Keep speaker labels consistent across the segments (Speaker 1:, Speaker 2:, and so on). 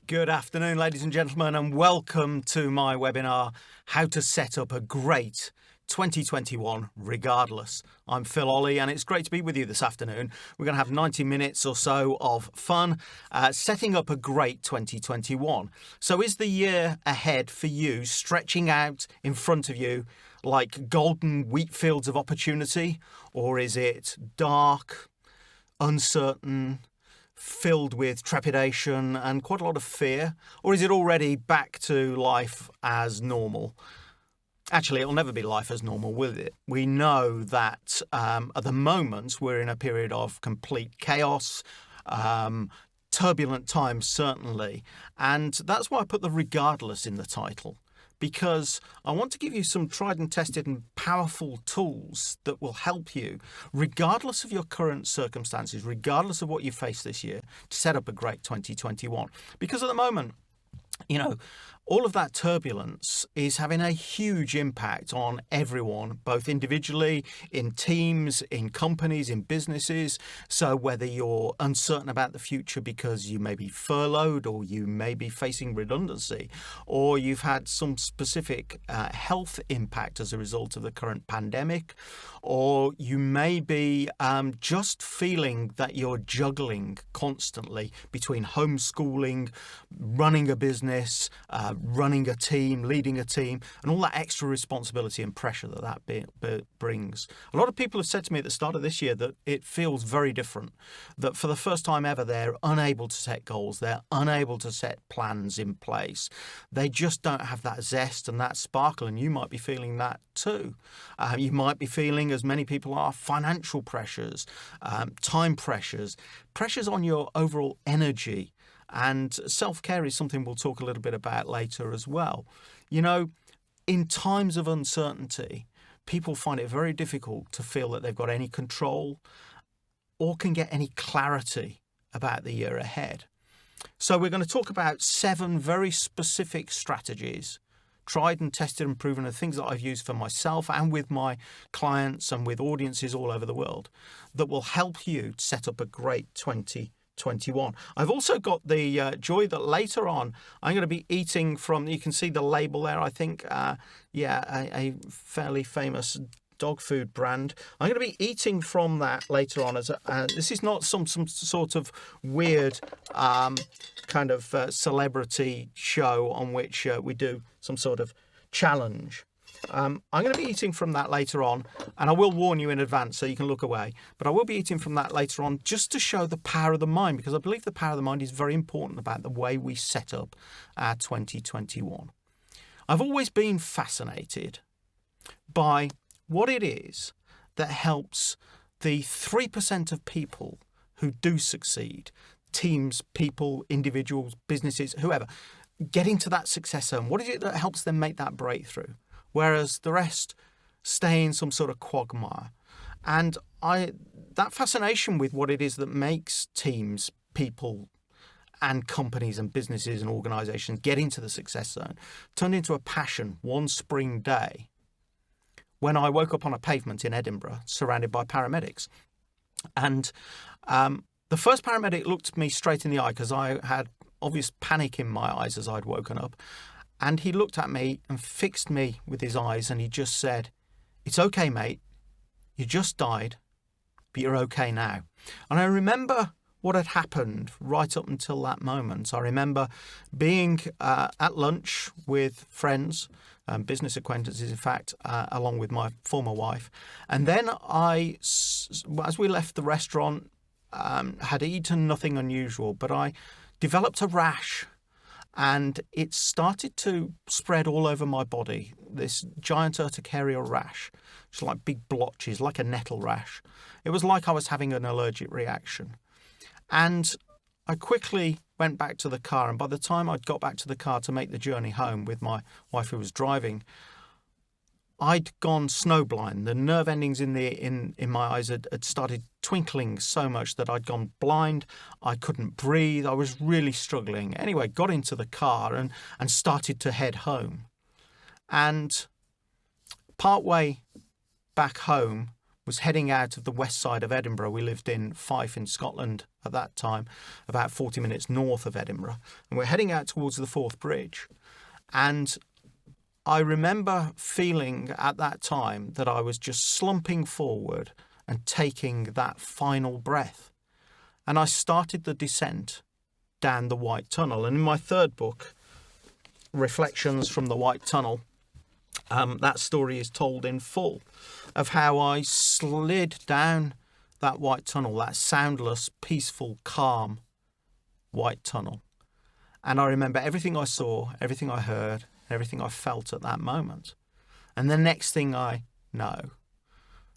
Speaker 1: Good afternoon, ladies and gentlemen, and welcome to my webinar, How to Set Up a Great 2021 Regardless. I'm Phil Olley, and it's great to be with you this afternoon. We're going to have 90 minutes or so of fun setting up a great 2021. So is the year ahead for you stretching out in front of you like golden wheat fields of opportunity, or is it dark, uncertain, filled with trepidation and quite a lot of fear? Or is it already back to life as normal? Actually, it'll never be life as normal, will it? We know that at the moment we're in a period of complete chaos, turbulent times certainly, and that's why I put the regardless in the title. Because I want to give you some tried and tested and powerful tools that will help you, regardless of your current circumstances, regardless of what you face this year, to set up a great 2021. Because at the moment, all of that turbulence is having a huge impact on everyone, both individually, in teams, in companies, in businesses. So whether you're uncertain about the future because you may be furloughed, or you may be facing redundancy, or you've had some specific health impact as a result of the current pandemic, or you may be just feeling that you're juggling constantly between homeschooling, running a business, running a team, leading a team, and all that extra responsibility and pressure that brings. A lot of people have said to me at the start of this year that it feels very different, that for the first time ever they're unable to set goals, they're unable to set plans in place. They just don't have that zest and that sparkle, and you might be feeling that too. You might be feeling, as many people are, financial pressures, time pressures, pressures on your overall energy. And self-care is something we'll talk a little bit about later as well. In times of uncertainty, people find it very difficult to feel that they've got any control or can get any clarity about the year ahead. So we're going to talk about 7 very specific strategies, tried and tested and proven, of things that I've used for myself and with my clients and with audiences all over the world, that will help you set up a great 2021. I've also got the joy that later on I'm going to be eating from, you can see the label there, I think, a fairly famous dog food brand. I'm going to be eating from that later on. This is not some sort of weird kind of celebrity show on which we do some sort of challenge. I'm going to be eating from that later on, and I will warn you in advance so you can look away, but I will be eating from that later on just to show the power of the mind, because I believe the power of the mind is very important about the way we set up our 2021. I've always been fascinated by what it is that helps the 3% of people who do succeed, teams, people, individuals, businesses, whoever, get into that success zone. What is it that helps them make that breakthrough? Whereas the rest stay in some sort of quagmire. And that fascination with what it is that makes teams, people, and companies and businesses and organizations get into the success zone turned into a passion one spring day when I woke up on a pavement in Edinburgh surrounded by paramedics. And the first paramedic looked me straight in the eye because I had obvious panic in my eyes as I'd woken up. And he looked at me and fixed me with his eyes, and he just said, "It's okay, mate. You just died, but you're okay now." And I remember what had happened right up until that moment. I remember being at lunch with friends, business acquaintances, in fact, along with my former wife. And then as we left the restaurant, had eaten nothing unusual, but I developed a rash. And it started to spread all over my body, this giant urticaria rash, just like big blotches, like a nettle rash. It was like I was having an allergic reaction. And I quickly went back to the car, and by the time I'd got back to the car to make the journey home with my wife who was driving, I'd gone snowblind. The nerve endings in my eyes had started twinkling so much that I'd gone blind. I couldn't breathe. I was really struggling. Anyway, got into the car and started to head home. And partway back home, was heading out of the west side of Edinburgh. We lived in Fife in Scotland at that time, about 40 minutes north of Edinburgh. And we're heading out towards the Forth Bridge. And I remember feeling at that time that I was just slumping forward and taking that final breath. And I started the descent down the White Tunnel. And in my third book, Reflections from the White Tunnel, that story is told in full of how I slid down that White Tunnel, that soundless, peaceful, calm White Tunnel. And I remember everything I saw, everything I heard, everything I felt at that moment. And the next thing I know,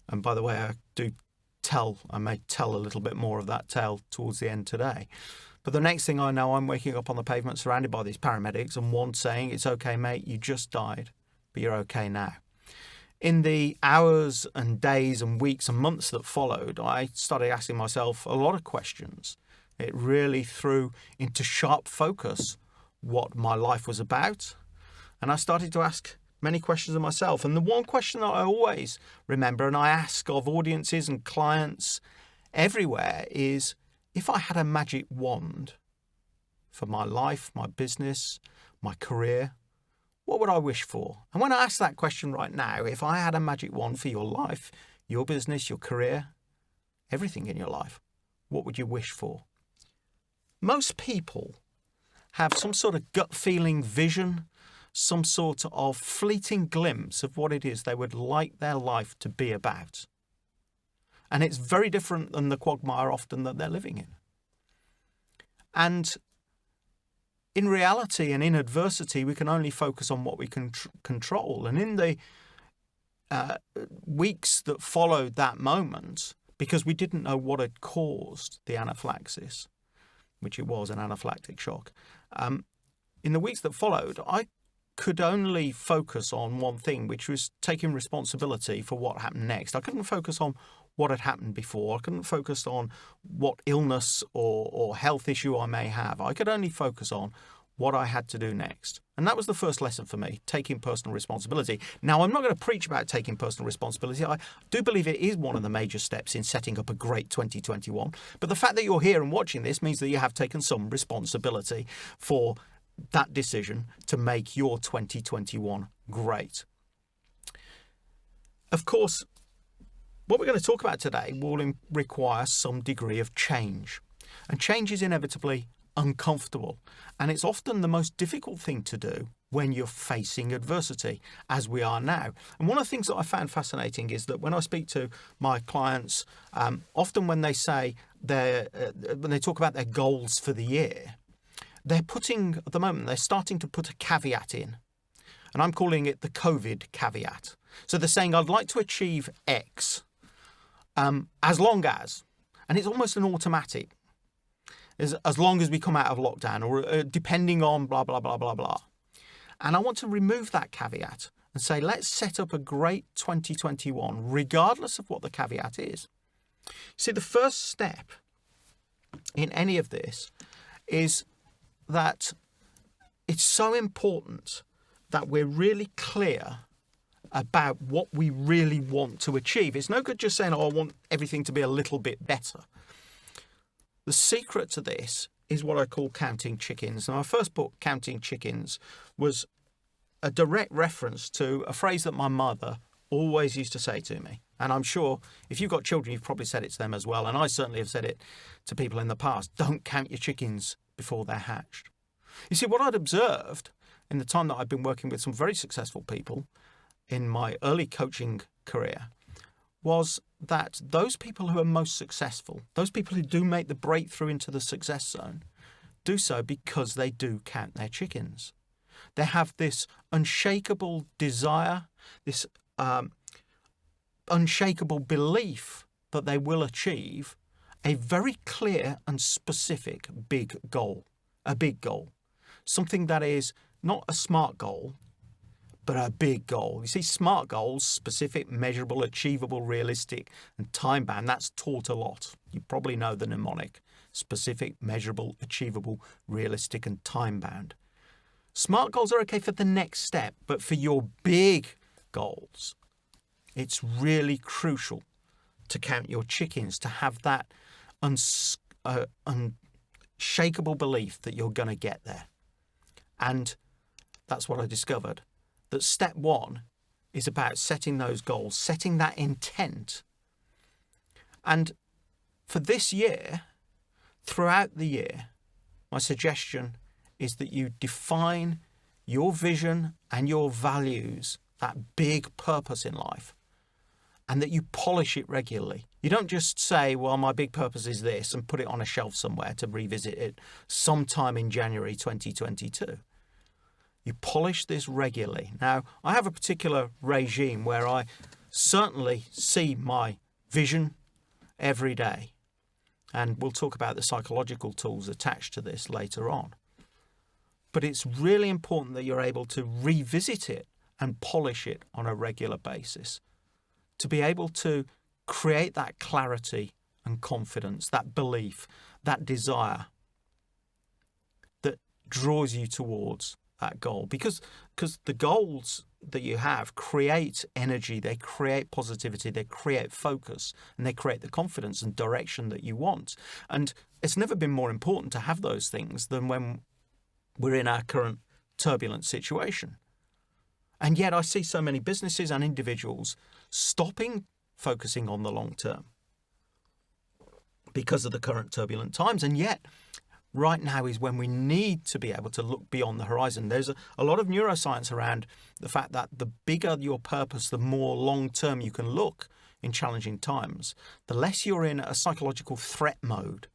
Speaker 1: and by the way, I may tell a little bit more of that tale towards the end today. But the next thing I know, I'm waking up on the pavement surrounded by these paramedics and one saying, "It's okay, mate, you just died, but you're okay now." In the hours and days and weeks and months that followed, I started asking myself a lot of questions. It really threw into sharp focus what my life was about. And I started to ask many questions of myself. And the one question that I always remember, and I ask of audiences and clients everywhere, is if I had a magic wand for my life, my business, my career, what would I wish for? And when I ask that question right now, if I had a magic wand for your life, your business, your career, everything in your life, what would you wish for? Most people have some sort of gut feeling vision, some sort of fleeting glimpse of what it is they would like their life to be about. And it's very different than the quagmire often that they're living in. And in reality and in adversity, we can only focus on what we can control. And in the weeks that followed that moment, because we didn't know what had caused the anaphylaxis, which it was an anaphylactic shock, in the weeks that followed, I could only focus on one thing, which was taking responsibility for what happened next. I couldn't focus on what had happened before. I couldn't focus on what illness or health issue I may have. I could only focus on what I had to do next. And that was the first lesson for me, taking personal responsibility. Now, I'm not going to preach about taking personal responsibility. I do believe it is one of the major steps in setting up a great 2021. But the fact that you're here and watching this means that you have taken some responsibility for that decision to make your 2021 great. Of course, what we're going to talk about today will require some degree of change. And change is inevitably uncomfortable. And it's often the most difficult thing to do when you're facing adversity, as we are now. And one of the things that I found fascinating is that when I speak to my clients, often when they say when they talk about their goals for the year, they're starting to put a caveat in. And I'm calling it the COVID caveat. So they're saying, I'd like to achieve X as long as, and it's almost an automatic, as long as we come out of lockdown or depending on blah, blah, blah, blah, blah. And I want to remove that caveat and say, let's set up a great 2021, regardless of what the caveat is. See, the first step in any of this is that it's so important that we're really clear about what we really want to achieve. It's no good just saying, I want everything to be a little bit better. The secret to this is what I call counting chickens. And my first book, Counting Chickens, was a direct reference to a phrase that my mother always used to say to me. And I'm sure if you've got children, you've probably said it to them as well. And I certainly have said it to people in the past. Don't count your chickens before they're hatched. You see, what I'd observed in the time that I've been working with some very successful people in my early coaching career was that those people who are most successful, those people who do make the breakthrough into the success zone, do so because they do count their chickens. They have this unshakable desire, this unshakable belief that they will achieve a very clear and specific big goal, something that is not a smart goal, but a big goal. You see, SMART goals, specific, measurable, achievable, realistic, and time-bound, that's taught a lot. You probably know the mnemonic: specific, measurable, achievable, realistic, and time-bound. SMART goals are okay for the next step, but for your big goals, it's really crucial to count your chickens, to have that unshakable belief that you're going to get there. And that's what I discovered, that step one is about setting those goals, setting that intent. And for this year, throughout the year, my suggestion is that you define your vision and your values, that big purpose in life, and that you polish it regularly. You don't just say, well, my big purpose is this, and put it on a shelf somewhere to revisit it sometime in January 2022. You polish this regularly. Now, I have a particular regime where I certainly see my vision every day. And we'll talk about the psychological tools attached to this later on. But it's really important that you're able to revisit it and polish it on a regular basis, to be able to create that clarity and confidence, that belief, that desire that draws you towards that goal. Because the goals that you have create energy, they create positivity, they create focus, and they create the confidence and direction that you want. And it's never been more important to have those things than when we're in our current turbulent situation. And yet I see so many businesses and individuals stopping focusing on the long term because of the current turbulent times. And yet right now is when we need to be able to look beyond the horizon. There's a lot of neuroscience around the fact that the bigger your purpose, the more long-term you can look in challenging times. The less you're in a psychological threat mode,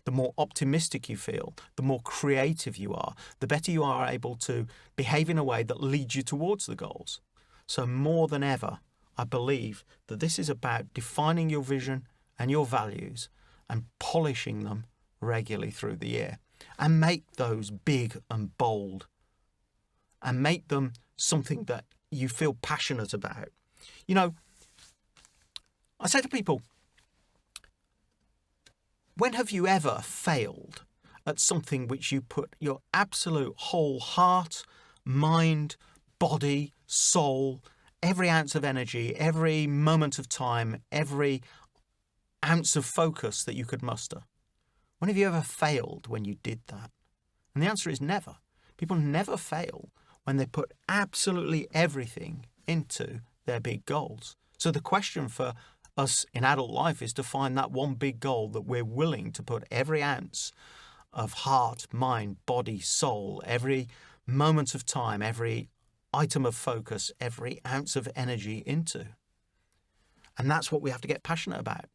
Speaker 1: the more optimistic you feel, the more creative you are, the better you are able to behave in a way that leads you towards the goals. So more than ever, I believe that this is about defining your vision and your values and polishing them regularly through the year, and make those big and bold, and make them something that you feel passionate about. You know, I say to people, when have you ever failed at something which you put your absolute whole heart, mind, body, soul, every ounce of energy, every moment of time, every ounce of focus that you could muster? When have you ever failed when you did that? And the answer is never. People never fail when they put absolutely everything into their big goals. So the question for us in adult life is to find that one big goal that we're willing to put every ounce of heart, mind, body, soul, every moment of time, every item of focus, every ounce of energy into. And that's what we have to get passionate about.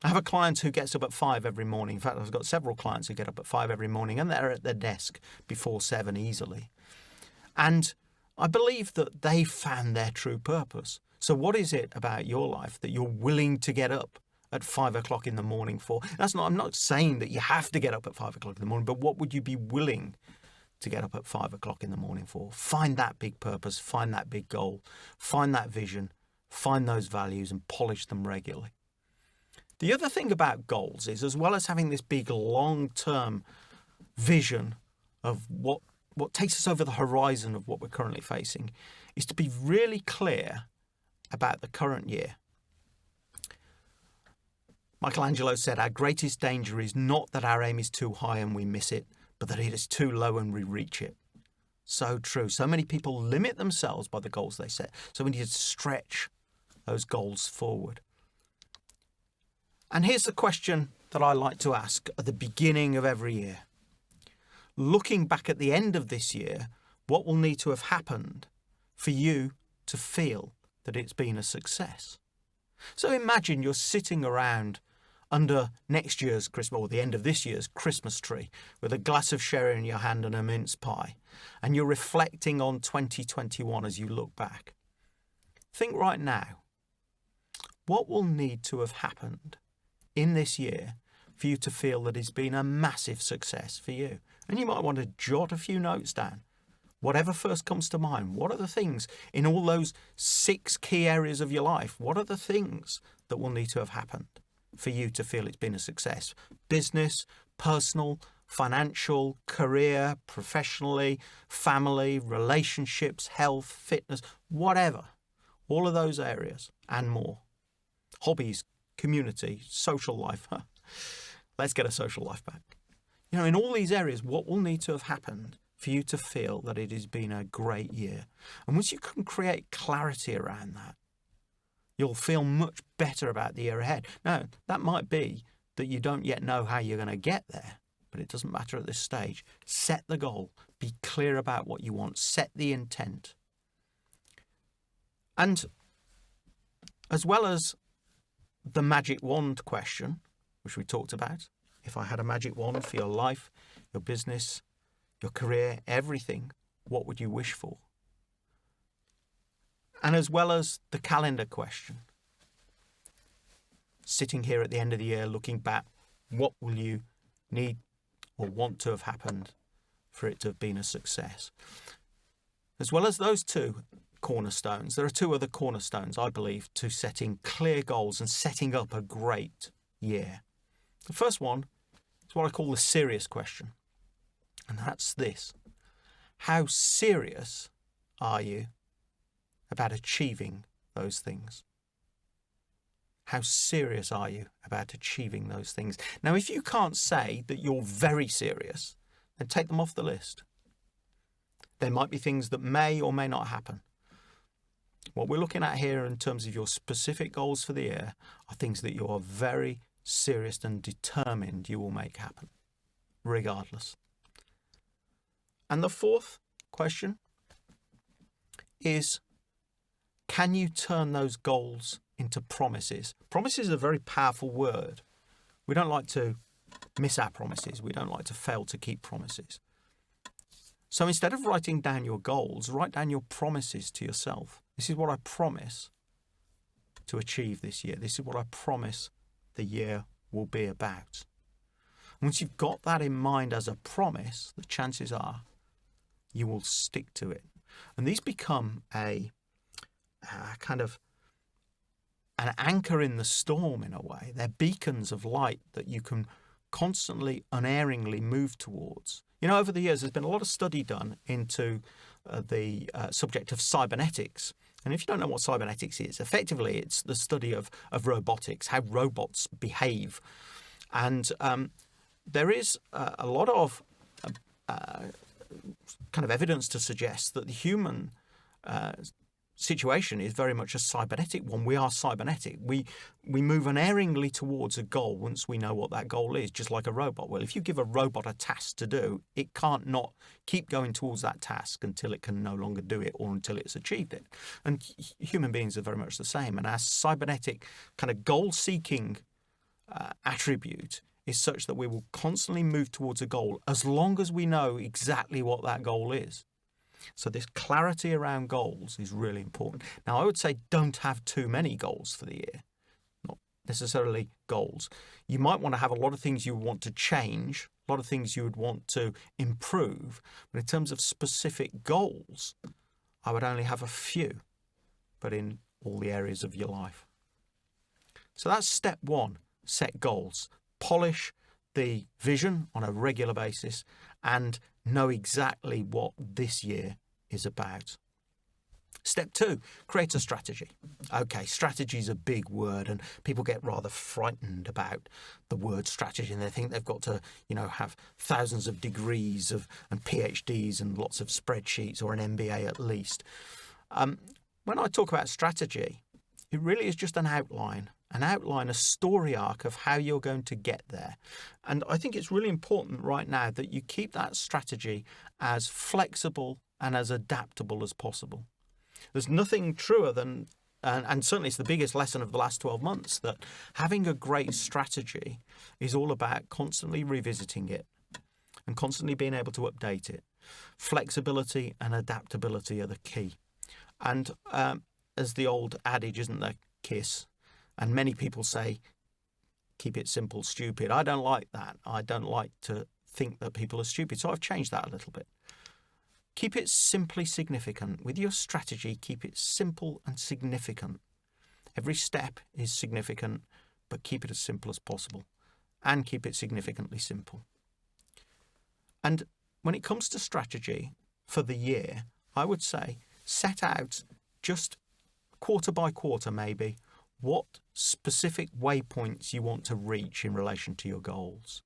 Speaker 1: I have a client who gets up at 5 every morning. In fact, I've got several clients who get up at 5 every morning, and they're at their desk before 7 easily. And I believe that they found their true purpose. So what is it about your life that you're willing to get up at 5 o'clock in the morning for? I'm not saying that you have to get up at 5 o'clock in the morning, but what would you be willing to get up at 5 o'clock in the morning for? Find that big purpose, find that big goal, find that vision, find those values, and polish them regularly. The other thing about goals is, as well as having this big long-term vision of what takes us over the horizon of what we're currently facing, is to be really clear about the current year. Michelangelo said, our greatest danger is not that our aim is too high and we miss it, but that it is too low and we reach it. So true. So many people limit themselves by the goals they set. So we need to stretch those goals forward. And here's the question that I like to ask at the beginning of every year. Looking back at the end of this year, what will need to have happened for you to feel that it's been a success? So imagine you're sitting around under next year's Christmas, or the end of this year's Christmas tree, with a glass of sherry in your hand and a mince pie, and you're reflecting on 2021 as you look back. Think right now, what will need to have happened in this year for you to feel that it's been a massive success for you? And you might want to jot a few notes down. Whatever first comes to mind, what are the things in all those 6 key areas of your life? What are the things that will need to have happened for you to feel it's been a success? Business, personal, financial, career, professionally, family, relationships, health, fitness, whatever. All of those areas and more. Hobbies, community, social life. Let's get a social life back. In all these areas, what will need to have happened for you to feel that it has been a great year? And once you can create clarity around that, you'll feel much better about the year ahead. Now, that might be that you don't yet know how you're going to get there, but it doesn't matter at this stage. Set the goal. Be clear about what you want. Set the intent. And as well as the magic wand question, which we talked about, if I had a magic wand for your life, your business, your career, everything, what would you wish for? And as well as the calendar question, sitting here at the end of the year looking back, what will you need or want to have happened for it to have been a success? As well as those two cornerstones, there are two other cornerstones, I believe, to setting clear goals and setting up a great year. The first one is what I call the serious question. And that's this: how serious are you about achieving those things? How serious are you about achieving those things? Now, if you can't say that you're very serious, then take them off the list. There might be things that may or may not happen. What we're looking at here in terms of your specific goals for the year are things that you are very serious and determined you will make happen, regardless. And the fourth question is, can you turn those goals into promises? Promises is a very powerful word. We don't like to miss our promises. We don't like to fail to keep promises. So instead of writing down your goals, write down your promises to yourself. This is what I promise to achieve this year. This is what I promise the year will be about. Once you've got that in mind as a promise, the chances are you will stick to it. And these become a kind of an anchor in the storm in a way. They're beacons of light that you can constantly, unerringly move towards. Over the years, there's been a lot of study done into the subject of cybernetics. And if you don't know what cybernetics is, effectively it's the study of robotics, how robots behave. And there is a lot of kind of evidence to suggest that the human situation is very much a cybernetic one. We are cybernetic. We move unerringly towards a goal once we know what that goal is, just like a robot. Well, if you give a robot a task to do, it can't not keep going towards that task until it can no longer do it or until it's achieved it. And human beings are very much the same. And our cybernetic kind of goal-seeking attribute is such that we will constantly move towards a goal as long as we know exactly what that goal is. So this clarity around goals is really important. Now, I would say don't have too many goals for the year, not necessarily goals. You might want to have a lot of things you want to change, a lot of things you would want to improve. But in terms of specific goals, I would only have a few, but in all the areas of your life. So that's step one, set goals. Polish the vision on a regular basis and know exactly what this year is about. Step two, create a strategy. Okay, strategy is a big word and people get rather frightened about the word strategy and they think they've got to, have thousands of degrees and PhDs and lots of spreadsheets or an MBA at least. When I talk about strategy, it really is just an outline, a story arc of how you're going to get there. And I think it's really important right now that you keep that strategy as flexible and as adaptable as possible. There's nothing truer than, and certainly it's the biggest lesson of the last 12 months, that having a great strategy is all about constantly revisiting it and constantly being able to update it. Flexibility and adaptability are the key. And as the old adage, isn't there, KISS? And many people say, keep it simple, stupid. I don't like that. I don't like to think that people are stupid. So I've changed that a little bit. Keep it simply significant. With your strategy, keep it simple and significant. Every step is significant, but keep it as simple as possible and keep it significantly simple. And when it comes to strategy for the year, I would say set out just quarter by quarter, maybe what specific waypoints you want to reach in relation to your goals.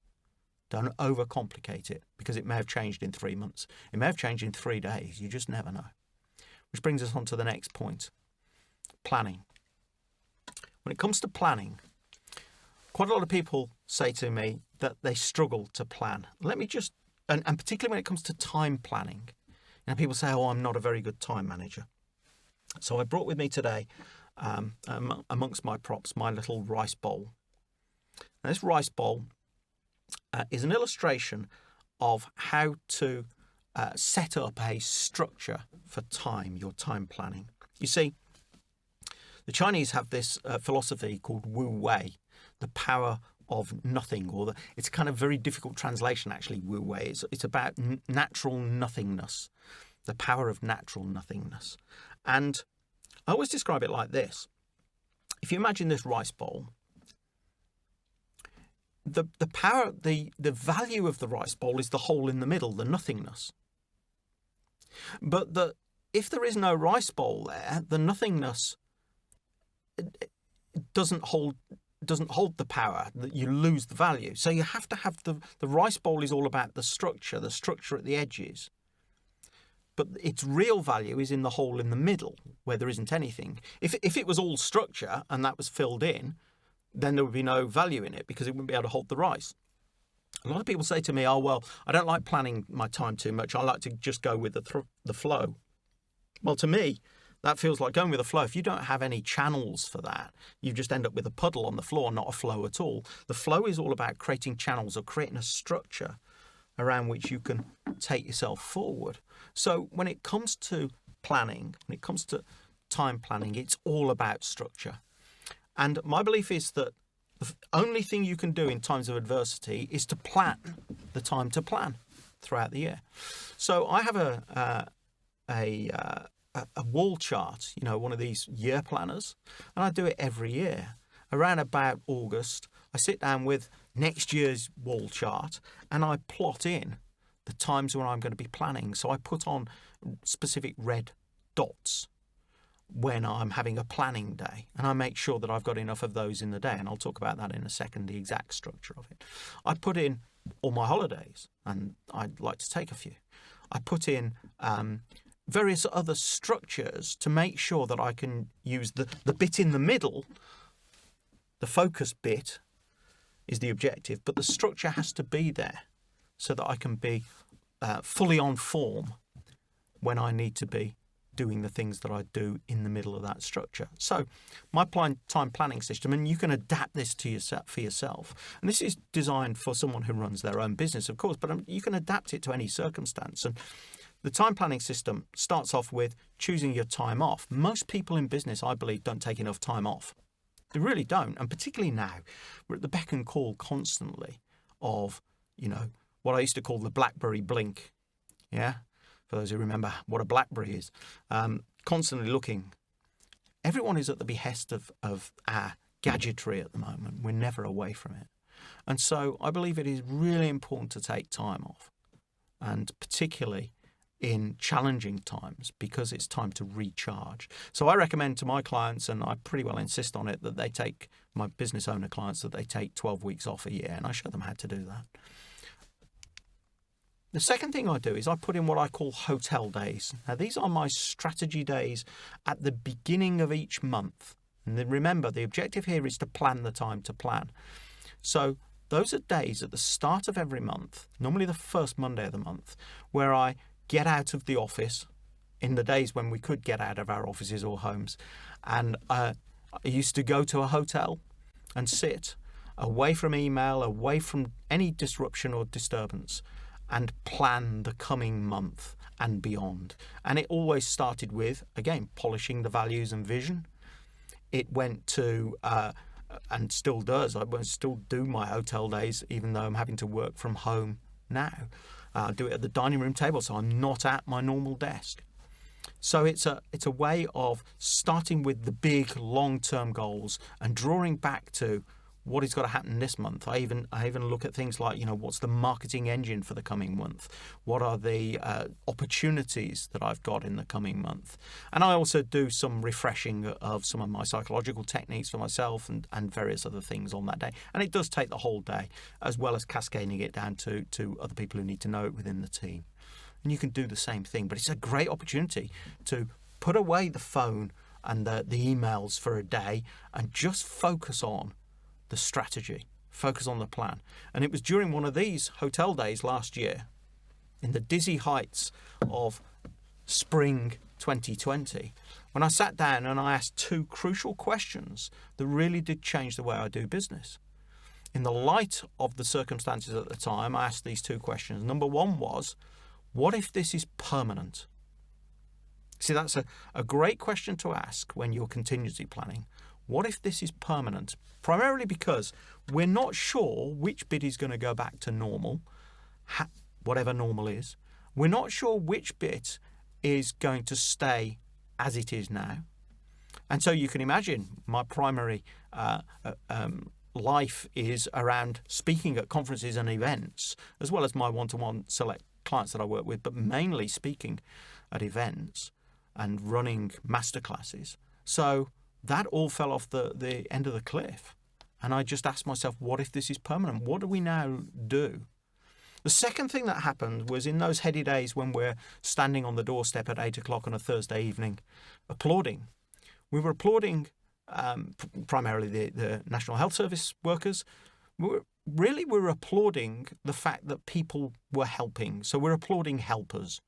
Speaker 1: Don't overcomplicate it, because it may have changed in 3 months. It may have changed in 3 days. You just never know. Which brings us on to the next point, planning. When it comes to planning, quite a lot of people say to me that they struggle to plan. Let me just, and particularly when it comes to time planning, people say, oh, I'm not a very good time manager. So I brought with me today, amongst my props, my little rice bowl. Now, this rice bowl is an illustration of how to set up a structure for time, your time planning. You see, the Chinese have this philosophy called Wu Wei, the power of nothing, or it's a kind of very difficult translation actually, Wu Wei. It's about natural nothingness, the power of natural nothingness. And I always describe it like this. If you imagine this rice bowl, the power, the value of the rice bowl is the hole in the middle, the nothingness. But if there is no rice bowl there, the nothingness doesn't hold the power, that you lose the value. So you have to have the rice bowl is all about the structure at the edges. But its real value is in the hole in the middle, where there isn't anything. If it was all structure and that was filled in, then there would be no value in it, because it wouldn't be able to hold the rice. A lot of people say to me, oh, well, I don't like planning my time too much. I like to just go with the flow. Well, to me, that feels like going with the flow. If you don't have any channels for that, you just end up with a puddle on the floor, not a flow at all. The flow is all about creating channels, or creating a structure around which you can take yourself forward. So when it comes to planning, when it comes to time planning, it's all about structure. And my belief is that the only thing you can do in times of adversity is to plan the time to plan throughout the year. So I have a wall chart, one of these year planners, and I do it every year. Around about August, I sit down with next year's wall chart and I plot in the times when I'm going to be planning. So I put on specific red dots when I'm having a planning day, and I make sure that I've got enough of those in the day, and I'll talk about that in a second, the exact structure of it. I put in all my holidays, and I'd like to take a few. I put in various other structures to make sure that I can use the bit in the middle. The focus bit is the objective, but the structure has to be there so that I can be fully on form when I need to be doing the things that I do in the middle of that structure. So my time planning system, and you can adapt this to yourself for yourself. And this is designed for someone who runs their own business, of course, but you can adapt it to any circumstance. And the time planning system starts off with choosing your time off. Most people in business, I believe, don't take enough time off. They really don't. And particularly now, we're at the beck and call constantly of, what I used to call the BlackBerry blink. Yeah? For those who remember what a BlackBerry is. Constantly looking. Everyone is at the behest of our gadgetry at the moment. We're never away from it. And so I believe it is really important to take time off. And particularly in challenging times, because it's time to recharge. So I recommend to my clients, and I pretty well insist on it, that they take, my business owner clients, that they take 12 weeks off a year, and I show them how to do that. The second thing I do is I put in what I call hotel days. Now, these are my strategy days at the beginning of each month. And then remember, the objective here is to plan the time to plan. So those are days at the start of every month, normally the first Monday of the month, where I get out of the office in the days when we could get out of our offices or homes. And I used to go to a hotel and sit away from email, away from any disruption or disturbance, and plan the coming month and beyond. And it always started with, again, polishing the values and vision. It went to, and still does, I still do my hotel days, even though I'm having to work from home now. I do it at the dining room table, so I'm not at my normal desk. So it's a way of starting with the big long-term goals and drawing back to what has got to happen this month. I even look at things like, what's the marketing engine for the coming month? What are the opportunities that I've got in the coming month? And I also do some refreshing of some of my psychological techniques for myself and various other things on that day. And it does take the whole day, as well as cascading it down to other people who need to know it within the team. And you can do the same thing, but it's a great opportunity to put away the phone and the emails for a day and just focus on the strategy, focus on the plan. And it was during one of these hotel days last year, in the dizzy heights of spring 2020, when I sat down and I asked two crucial questions that really did change the way I do business. In the light of the circumstances at the time, I asked these two questions. Number one was, what if this is permanent? See, that's a great question to ask when you're contingency planning. What if this is permanent? Primarily because we're not sure which bit is going to go back to normal, whatever normal is. We're not sure which bit is going to stay as it is now. And so you can imagine my primary life is around speaking at conferences and events, as well as my one-to-one select clients that I work with, but mainly speaking at events and running masterclasses. So that all fell off the end of the cliff. And I just asked myself, what if this is permanent? What do we now do? The second thing that happened was in those heady days when we're standing on the doorstep at 8 o'clock on a Thursday evening, applauding. We were applauding primarily the National Health Service workers. We were applauding the fact that people were helping. So we're applauding helpers.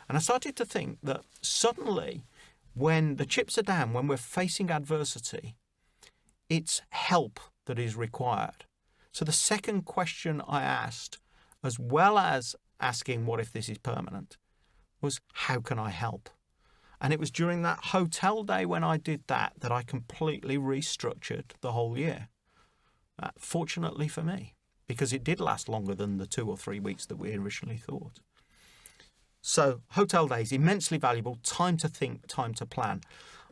Speaker 1: And I started to think that suddenly, when the chips are down, when we're facing adversity, it's help that is required. So the second question I asked, as well as asking what if this is permanent, was how can I help? And it was during that hotel day when I did that I completely restructured the whole year. Fortunately for me, because it did last longer than the 2 or 3 weeks that we originally thought. So hotel days, immensely valuable, time to think, time to plan.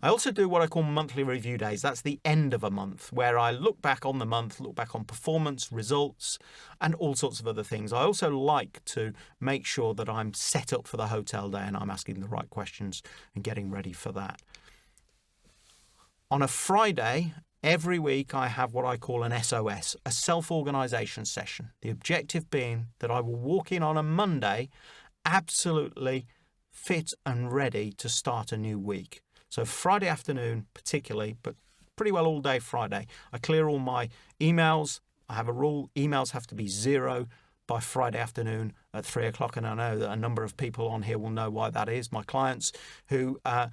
Speaker 1: I also do what I call monthly review days. That's the end of a month where I look back on the month, look back on performance, results, and all sorts of other things. I also like to make sure that I'm set up for the hotel day and I'm asking the right questions and getting ready for that. On a Friday, every week I have what I call an SOS, a self-organisation session. The objective being that I will walk in on a Monday absolutely fit and ready to start a new week. So Friday afternoon particularly, but pretty well all day Friday, I clear all my emails. I have a rule, emails have to be 0 by Friday afternoon at 3 o'clock. And I know that a number of people on here will know why that is. My clients who I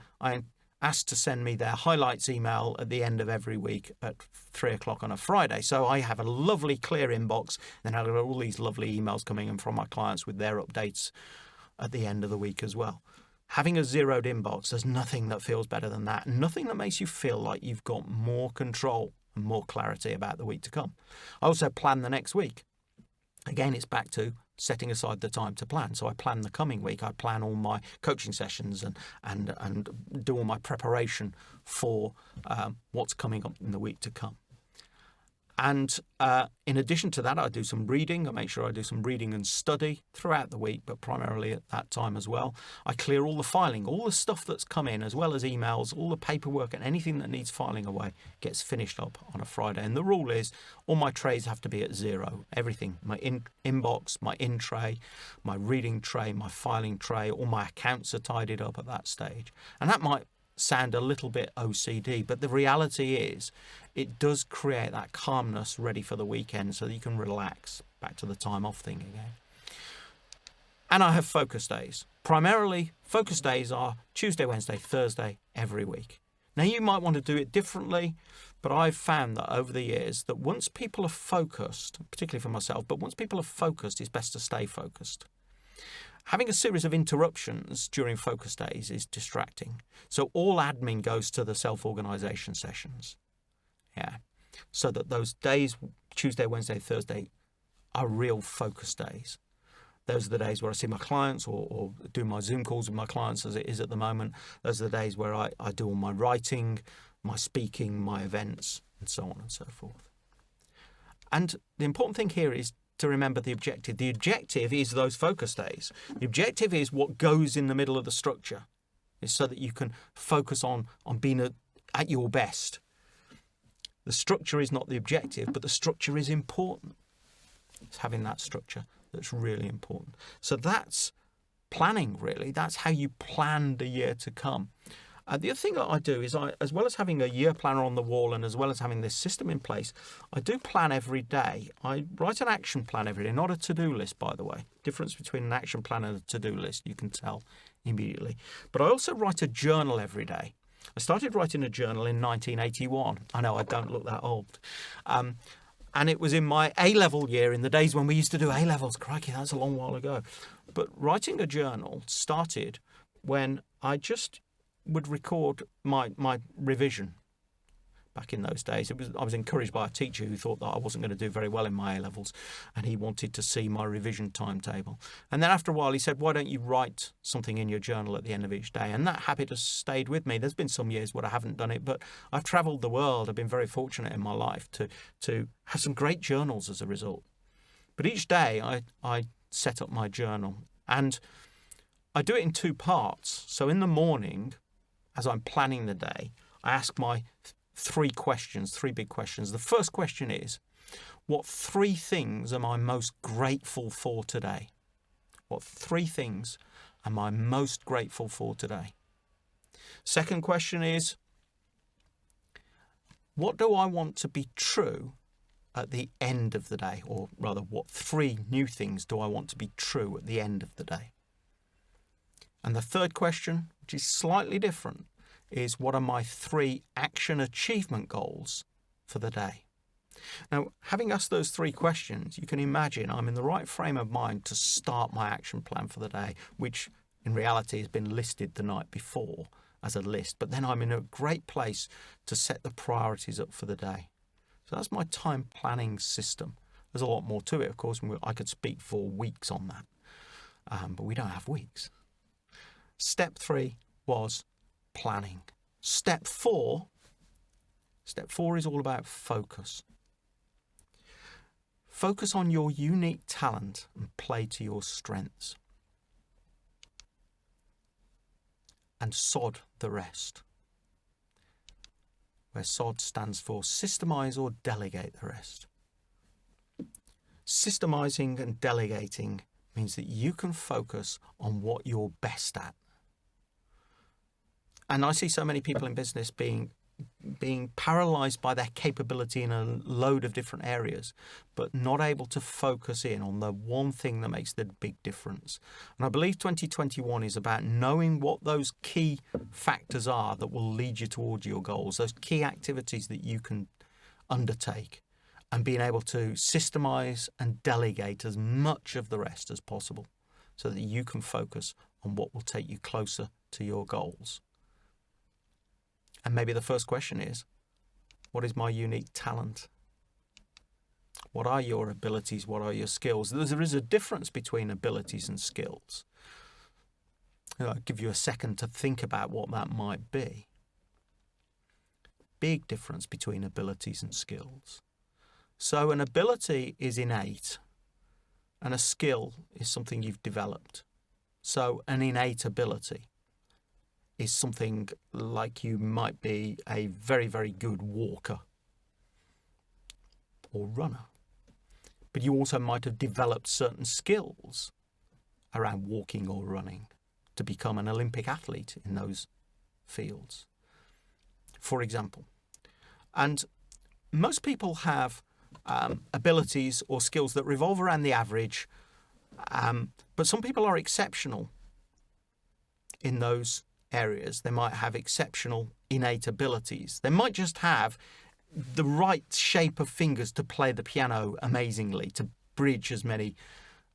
Speaker 1: asked to send me their highlights email at the end of every week at 3 o'clock on a Friday. So I have a lovely clear inbox. Then I've got all these lovely emails coming in from my clients with their updates at the end of the week as well. Having a zeroed inbox, there's nothing that feels better than that. Nothing that makes you feel like you've got more control and more clarity about the week to come. I also plan the next week. Again, it's back to setting aside the time to plan. So I plan the coming week. I plan all my coaching sessions and do all my preparation for what's coming up in the week to come. And in addition to that, I do some reading. I make sure I do some reading and study throughout the week, but primarily at that time as well. I clear all the filing, all the stuff that's come in, as well as emails, all the paperwork and anything that needs filing away gets finished up on a Friday. And the rule is all my trays have to be at 0. Everything, my inbox, my in tray, my reading tray, my filing tray, all my accounts are tidied up at that stage. And that might sound a little bit OCD, but the reality is it does create that calmness ready for the weekend so that you can relax, back to the time off thing again. And I have focus days. Primarily, focus days are Tuesday, Wednesday, Thursday every week. Now, you might want to do it differently, but I've found that over the years that once people are focused, particularly for myself, but once people are focused, it's best to stay focused. Having a series of interruptions during focus days is distracting. So all admin goes to the self-organisation sessions. Yeah. So that those days, Tuesday, Wednesday, Thursday, are real focus days. Those are the days where I see my clients or do my Zoom calls with my clients as it is at the moment. Those are the days where I do all my writing, my speaking, my events, and so on and so forth. And the important thing here is to remember the objective. The objective is those focus days. The objective is what goes in the middle of the structure. It's so that you can focus on being at your best. The structure is not the objective, but the structure is important. It's having that structure that's really important. So that's planning, really. That's how you plan the year to come. The other thing that I do is, as well as having a year planner on the wall and as well as having this system in place, I do plan every day. I write an action plan every day, not a to-do list, by the way. Difference between an action plan and a to-do list, you can tell immediately. But I also write a journal every day. I started writing a journal in 1981. I know I don't look that old. And it was in my A-level year, in the days when we used to do A-levels. Crikey, that's a long while ago. But writing a journal started when I just would record my revision. Back in those days, I was encouraged by a teacher who thought that I wasn't going to do very well in my A-levels, and he wanted to see my revision timetable. And then after a while he said, why don't you write something in your journal at the end of each day? And that habit has stayed with me. There's been some years where I haven't done it, but I've travelled the world. I've been very fortunate in my life to have some great journals as a result. But each day I set up my journal, and I do it in two parts. So in the morning, as I'm planning the day, I ask my three big questions. The first question is, what three things am I most grateful for today? What three things am I most grateful for today? Second question is, what do I want to be true at the end of the day? Or rather, what three new things do I want to be true at the end of the day? And the third question, which is slightly different, is what are my three action achievement goals for the day? Now, having asked those three questions, you can imagine I'm in the right frame of mind to start my action plan for the day, which in reality has been listed the night before as a list. But then I'm in a great place to set the priorities up for the day. So that's my time planning system. There's a lot more to it, of course. I could speak for weeks on that, but we don't have weeks. Step 3 was planning. Step 4 is all about focus. Focus on your unique talent and play to your strengths. And sod the rest, where SOD stands for systemize or delegate the rest. Systemizing and delegating means that you can focus on what you're best at. And I see so many people in business being paralyzed by their capability in a load of different areas, but not able to focus in on the one thing that makes the big difference. And I believe 2021 is about knowing what those key factors are that will lead you towards your goals, those key activities that you can undertake, and being able to systemize and delegate as much of the rest as possible so that you can focus on what will take you closer to your goals. And maybe the first question is, what is my unique talent? What are your abilities? What are your skills? There is a difference between abilities and skills. I'll give you a second to think about what that might be. Big difference between abilities and skills. So an ability is innate, and a skill is something you've developed. So an innate ability is something like you might be a very, very good walker or runner. But you also might have developed certain skills around walking or running to become an Olympic athlete in those fields, for example. And most people have abilities or skills that revolve around the average, but some people are exceptional in those areas. They might have exceptional innate abilities. They might just have the right shape of fingers to play the piano amazingly, to bridge as many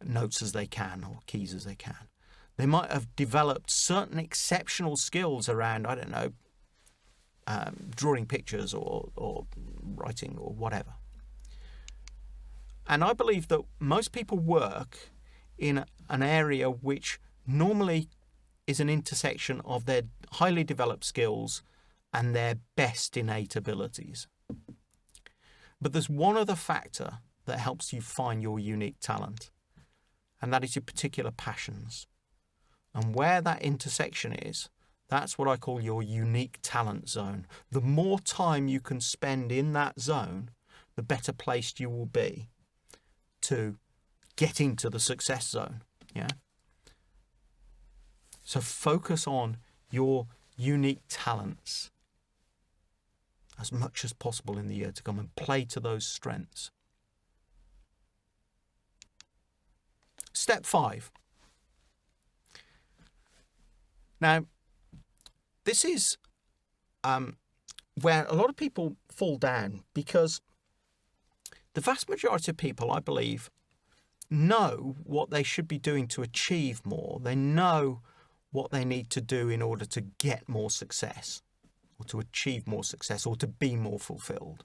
Speaker 1: notes as they can or keys as they can. They might have developed certain exceptional skills around, I don't know, drawing pictures or writing or whatever. And I believe that most people work in an area which normally is an intersection of their highly developed skills and their best innate abilities. But there's one other factor that helps you find your unique talent. And that is your particular passions. And where that intersection is, that's what I call your unique talent zone. The more time you can spend in that zone, the better placed you will be to get into the success zone. Yeah. So focus on your unique talents as much as possible in the year to come and play to those strengths. Step 5. Now, this is where a lot of people fall down, because the vast majority of people, I believe, know what they should be doing to achieve more. They know what they need to do in order to get more success, or to achieve more success, or to be more fulfilled.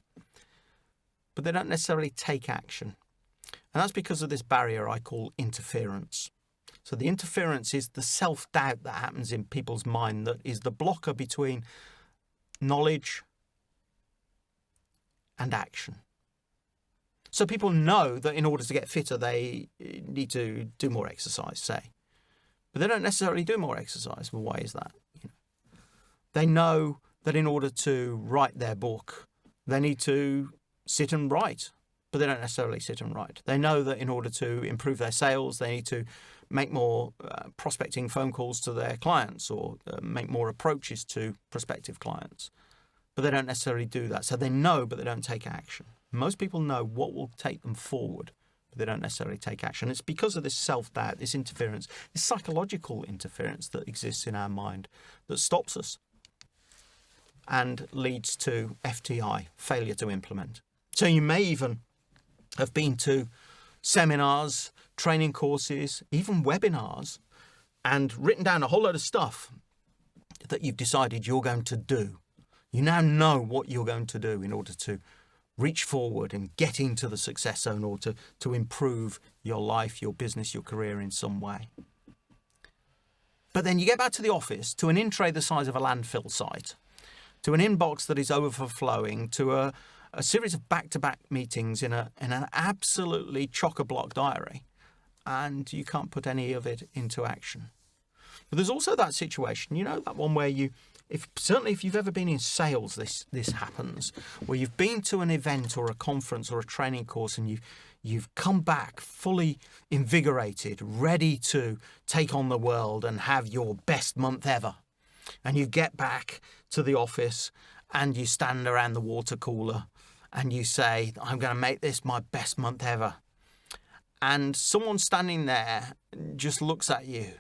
Speaker 1: But they don't necessarily take action. And that's because of this barrier I call interference. So the interference is the self-doubt that happens in people's mind that is the blocker between knowledge and action. So people know that in order to get fitter, they need to do more exercise, say. But they don't necessarily do more exercise. Well, why is that? They know that in order to write their book, they need to sit and write, but they don't necessarily sit and write. They know that in order to improve their sales, they need to make more prospecting phone calls to their clients, or make more approaches to prospective clients. But they don't necessarily do that. So they know, but they don't take action. Most people know what will take them forward, but they don't necessarily take action. It's because of this self-doubt, this interference, this psychological interference that exists in our mind that stops us and leads to FTI, failure to implement. So you may even have been to seminars, training courses, even webinars, and written down a whole load of stuff that you've decided you're going to do. You now know what you're going to do in order to reach forward and get into the success zone, or to improve your life, your business, your career in some way. But then you get back to the office, to an in-tray the size of a landfill site, to an inbox that is overflowing, to a series of back-to-back meetings in an absolutely chock-a-block diary, and you can't put any of it into action. But there's also that situation, that one where certainly if you've ever been in sales, this happens, where you've been to an event or a conference or a training course, and you've come back fully invigorated, ready to take on the world and have your best month ever. And you get back to the office and you stand around the water cooler and you say, I'm going to make this my best month ever. And someone standing there just looks at you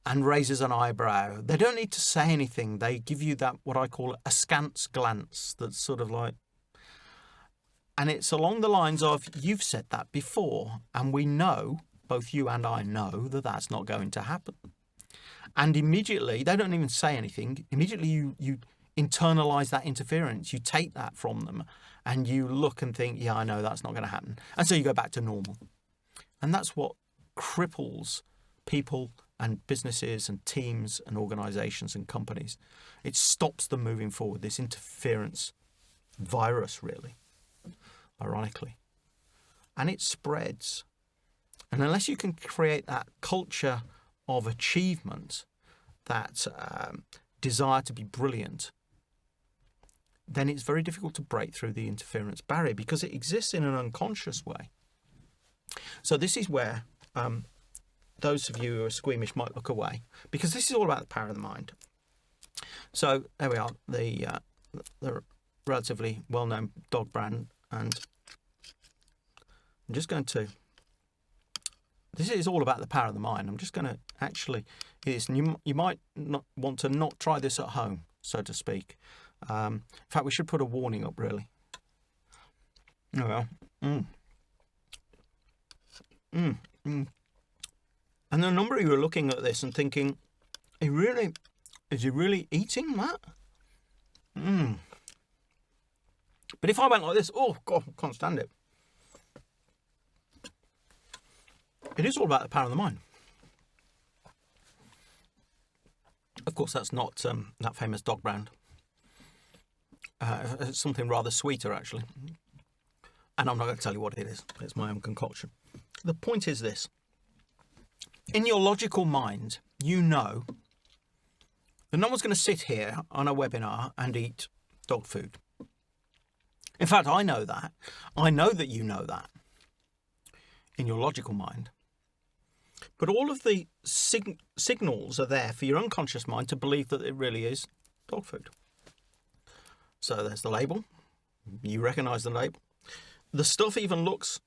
Speaker 1: and raises an eyebrow. They don't need to say anything. They give you that, what I call a askance glance, that's sort of like, and it's along the lines of, you've said that before, and we know, both you and I know, that that's not going to happen. And immediately, they don't even say anything. Immediately you internalize that interference. You take that from them and you look and think, yeah, I know that's not going to happen. And so you go back to normal. And that's what cripples people and businesses and teams and organizations and companies. It stops them moving forward, this interference virus, really, ironically. And it spreads. And unless you can create that culture of achievement, that desire to be brilliant, then it's very difficult to break through the interference barrier, because it exists in an unconscious way. So this is where those of you who are squeamish might look away, because this is all about the power of the mind. So there we are, the relatively well-known dog brand, and I'm just going to, this is all about the power of the mind. I'm just going to actually, you might not want to not try this at home, so to speak. In fact, we should put a warning up, really. Oh well. And a number of you are looking at this and thinking, is he really eating that? But if I went like this, oh God, I can't stand it. It is all about the power of the mind. Of course, that's not that famous dog brand. It's something rather sweeter, actually. And I'm not going to tell you what it is. It's my own concoction. The point is this. In your logical mind, you know that no one's going to sit here on a webinar and eat dog food. In fact, I know that. I know that you know that in your logical mind. But all of the signals are there for your unconscious mind to believe that it really is dog food. So there's the label. You recognise the label. The stuff even looks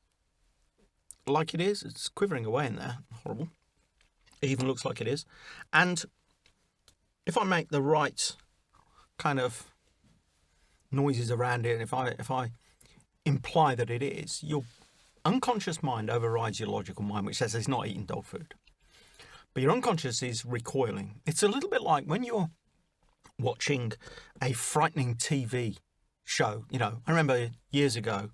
Speaker 1: like it is. It's quivering away in there. Horrible. It even looks like it is. And if I make the right kind of noises around it, and if I imply that it is, your unconscious mind overrides your logical mind, which says it's not eating dog food. But your unconscious is recoiling. It's a little bit like when you're watching a frightening TV show. You know, I remember years ago,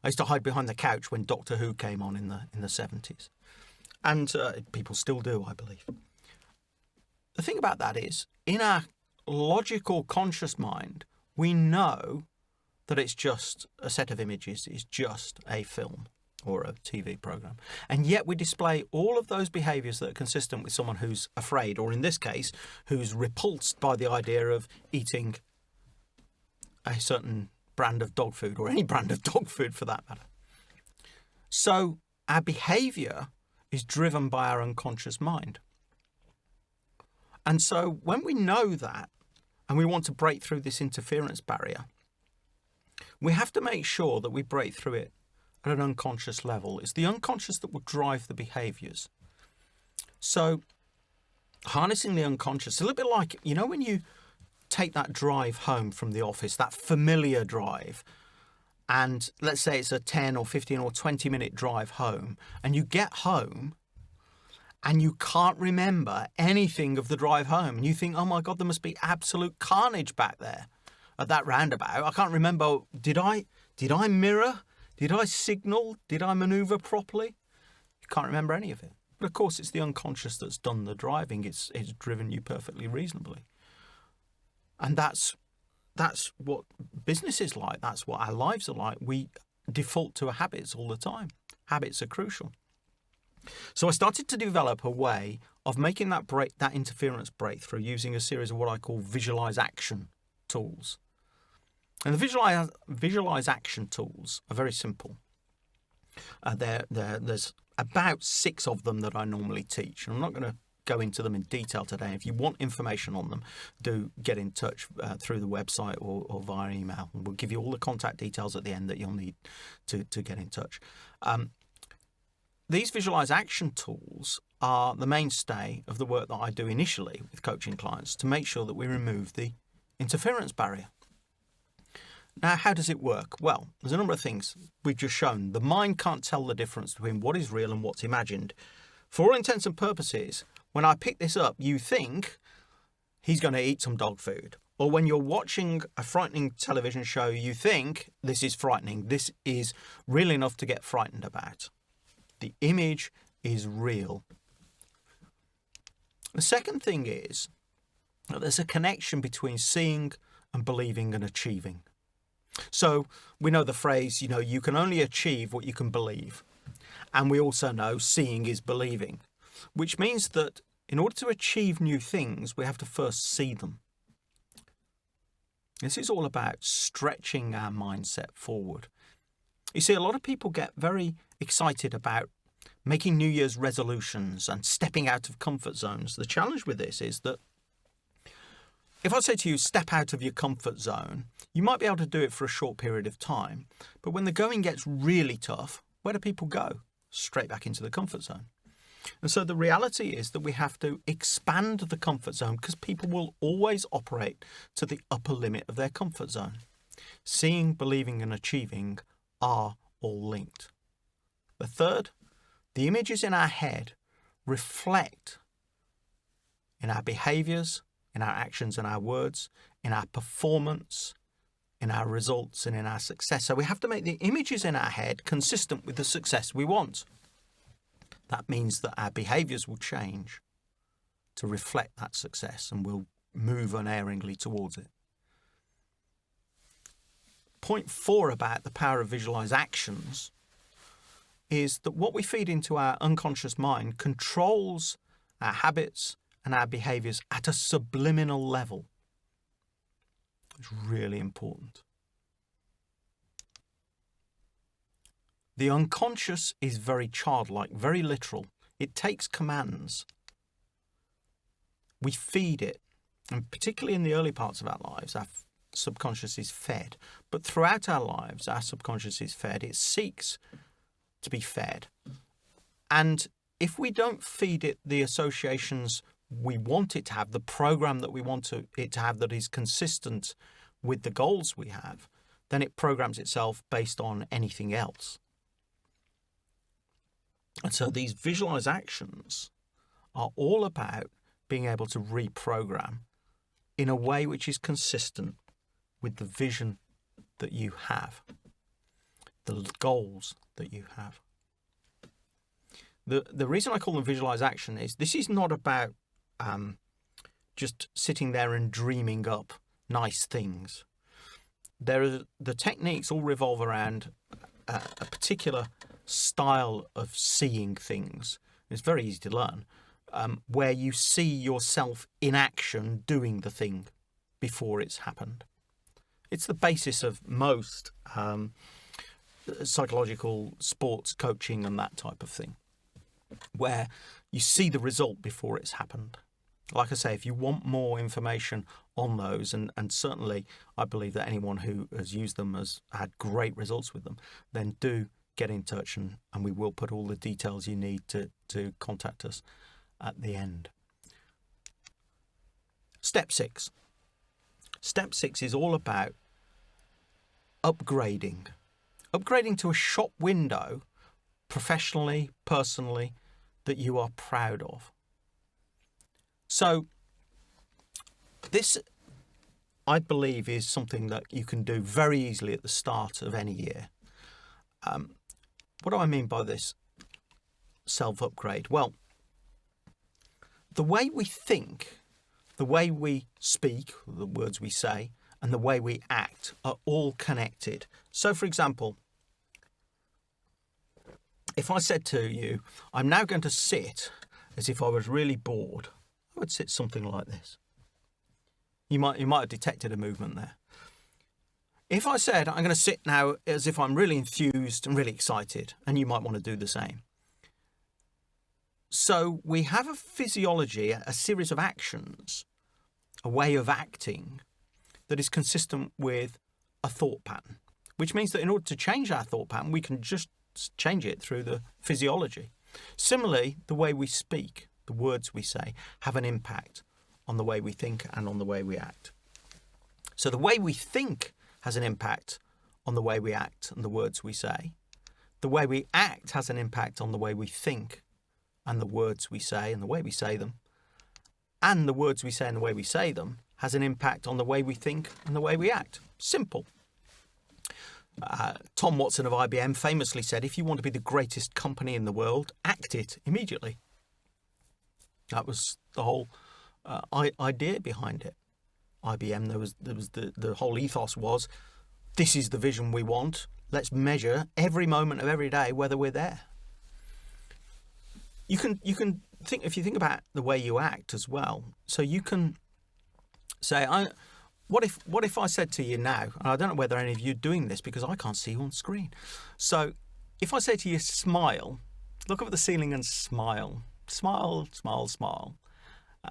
Speaker 1: I used to hide behind the couch when Doctor Who came on in the 70s. And people still do, I believe. The thing about that is, in our logical conscious mind, we know that it's just a set of images, it's just a film or a TV program. And yet we display all of those behaviours that are consistent with someone who's afraid, or in this case, who's repulsed by the idea of eating a certain brand of dog food, or any brand of dog food for that matter. So our behaviour is driven by our unconscious mind. And so when we know that, and we want to break through this interference barrier, we have to make sure that we break through it at an unconscious level. It's the unconscious that will drive the behaviours. So harnessing the unconscious, a little bit like, you know, when you take that drive home from the office, that familiar drive, and let's say it's a 10 or 15 or 20 minute drive home, and you get home and you can't remember anything of the drive home, and you think, oh my God, there must be absolute carnage back there at that roundabout. I can't remember, did I mirror? Did I signal? Did I manoeuvre properly? You can't remember any of it. But of course, it's the unconscious that's done the driving. It's driven you perfectly reasonably. And that's what business is like. That's what our lives are like. We default to our habits all the time. Habits are crucial. So I started to develop a way of making that interference breakthrough using a series of what I call visualize action tools. And the visualize action tools are very simple. There's about 6 of them that I normally teach. And I'm not going to go into them in detail today. If you want information on them, do get in touch through the website or via email. We'll give you all the contact details at the end that you'll need to get in touch. These visualize action tools are the mainstay of the work that I do initially with coaching clients to make sure that we remove the interference barrier. Now, how does it work? Well, there's a number of things we've just shown. The mind can't tell the difference between what is real and what's imagined. For all intents and purposes, when I pick this up, you think he's going to eat some dog food. Or when you're watching a frightening television show, you think this is frightening. This is real enough to get frightened about. The image is real. The second thing is that there's a connection between seeing and believing and achieving. So we know the phrase, you can only achieve what you can believe. And we also know seeing is believing, which means that in order to achieve new things, we have to first see them. This is all about stretching our mindset forward. You see, a lot of people get very excited about making New Year's resolutions and stepping out of comfort zones. The challenge with this is that if I say to you, step out of your comfort zone, you might be able to do it for a short period of time. But when the going gets really tough, where do people go? Straight back into the comfort zone. And so the reality is that we have to expand the comfort zone because people will always operate to the upper limit of their comfort zone. Seeing, believing, and achieving are all linked. The third, the images in our head reflect in our behaviors, in our actions and our words, in our performance, in our results, and in our success. So we have to make the images in our head consistent with the success we want. That means that our behaviors will change to reflect that success and we'll move unerringly towards it. point 4 about the power of visualize actions is that what we feed into our unconscious mind controls our habits and our behaviors at a subliminal level. It's really important. The unconscious is very childlike, very literal. It takes commands. We feed it, and particularly in the early parts of our lives, our subconscious is fed. But throughout our lives, our subconscious is fed. It seeks to be fed. And if we don't feed it the associations we want it to have, the program that we want it to have that is consistent with the goals we have, then it programs itself based on anything else. And so these visualize actions are all about being able to reprogram in a way which is consistent with the vision that you have, the goals that you have. The reason I call them visualize action is this is not about just sitting there and dreaming up nice things. The techniques all revolve around a particular style of seeing things. It's very easy to learn, where you see yourself in action doing the thing before it's happened. It's the basis of most psychological sports coaching and that type of thing, where you see the result before it's happened. Like I say, if you want more information on those, and certainly I believe that anyone who has used them has had great results with them, then do get in touch and we will put all the details you need to contact us at the end. Step 6. Step 6 is all about upgrading to a shop window, professionally, personally, that you are proud of. So this, I believe, is something that you can do very easily at the start of any year. What do I mean by this self-upgrade? Well, the way we think, the way we speak, the words we say, and the way we act are all connected. So, for example, if I said to you, I'm now going to sit as if I was really bored, I would sit something like this. You might have detected a movement there. If I said, I'm going to sit now as if I'm really enthused and really excited, and you might want to do the same. So we have a physiology, a series of actions, a way of acting that is consistent with a thought pattern, which means that in order to change our thought pattern, we can just change it through the physiology. Similarly, the way we speak, the words we say, have an impact on the way we think and on the way we act. So the way we think has an impact on the way we act and the words we say. The way we act has an impact on the way we think and the words we say and the way we say them. And the words we say and the way we say them has an impact on the way we think and the way we act. Simple. Tom Watson of IBM famously said, if you want to be the greatest company in the world, act it immediately. That was the whole idea behind it. IBM, there was the whole ethos was, this is the vision we want. Let's measure every moment of every day whether we're there. You can think, if you think about the way you act as well. So you can say, what if I said to you now, and I don't know whether any of you are doing this because I can't see you on screen. So if I say to you, smile, look up at the ceiling and smile, smile, smile, smile.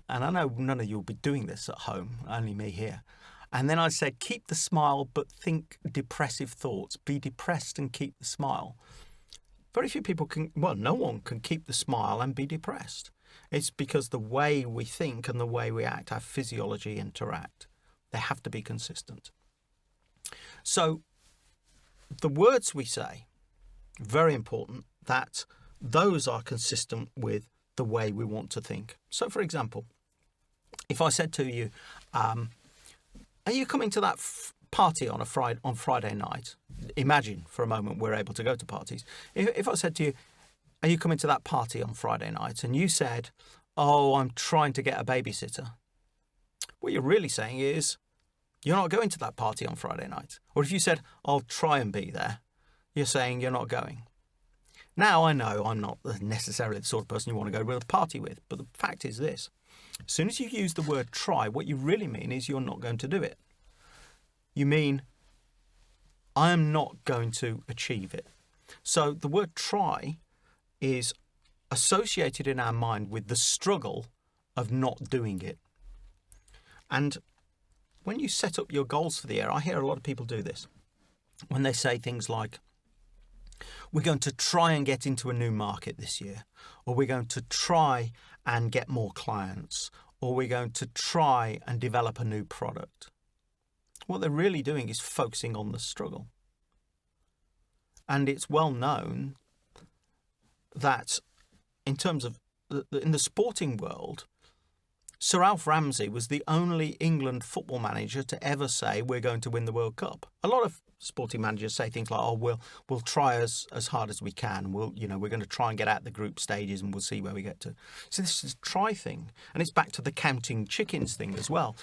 Speaker 1: And I know none of you will be doing this at home, only me here. And then I said, keep the smile, but think depressive thoughts. Be depressed and keep the smile. Very few people can, well, no one can keep the smile and be depressed. It's because the way we think and the way we act, our physiology interact. They have to be consistent. So the words we say, very important that those are consistent with the way we want to think. So, for example, if I said to you, are you coming to that party on Friday night? Imagine for a moment we're able to go to parties. If I said to you, are you coming to that party on Friday night? And you said, oh, I'm trying to get a babysitter. What you're really saying is, you're not going to that party on Friday night. Or if you said, I'll try and be there, you're saying you're not going. Now, I know I'm not necessarily the sort of person you want to go to a party with, but the fact is this. As soon as you use the word try, what you really mean is you're not going to do it. You mean, I am not going to achieve it. So the word try is associated in our mind with the struggle of not doing it. And when you set up your goals for the year, I hear a lot of people do this. When they say things like, we're going to try and get into a new market this year, or we're going to try and get more clients, or we're going to try and develop a new product. What they're really doing is focusing on the struggle. And it's well known that in terms of in the sporting world, Sir Alf Ramsey was the only England football manager to ever say we're going to win the World Cup. A lot of sporting managers say things like, "Oh, we'll try as hard as we can. We're going to try and get out the group stages, and we'll see where we get to." So this is a try thing, and it's back to the counting chickens thing as well.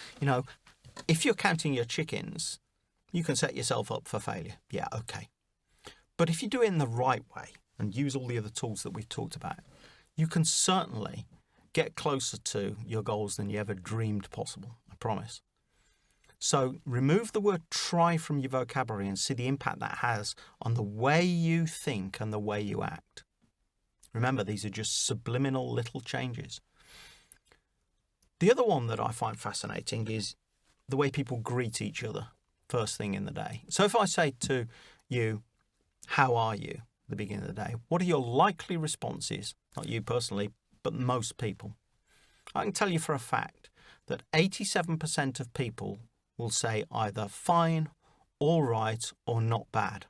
Speaker 1: If you're counting your chickens, you can set yourself up for failure. Yeah, okay. But if you do it in the right way and use all the other tools that we've talked about, you can certainly get closer to your goals than you ever dreamed possible, I promise. So remove the word try from your vocabulary and see the impact that has on the way you think and the way you act. Remember, these are just subliminal little changes. The other one that I find fascinating is the way people greet each other first thing in the day. So if I say to you, "How are you?" at the beginning of the day, what are your likely responses? Not you personally, but most people. I can tell you for a fact that 87% of people will say either fine, all right, or not bad.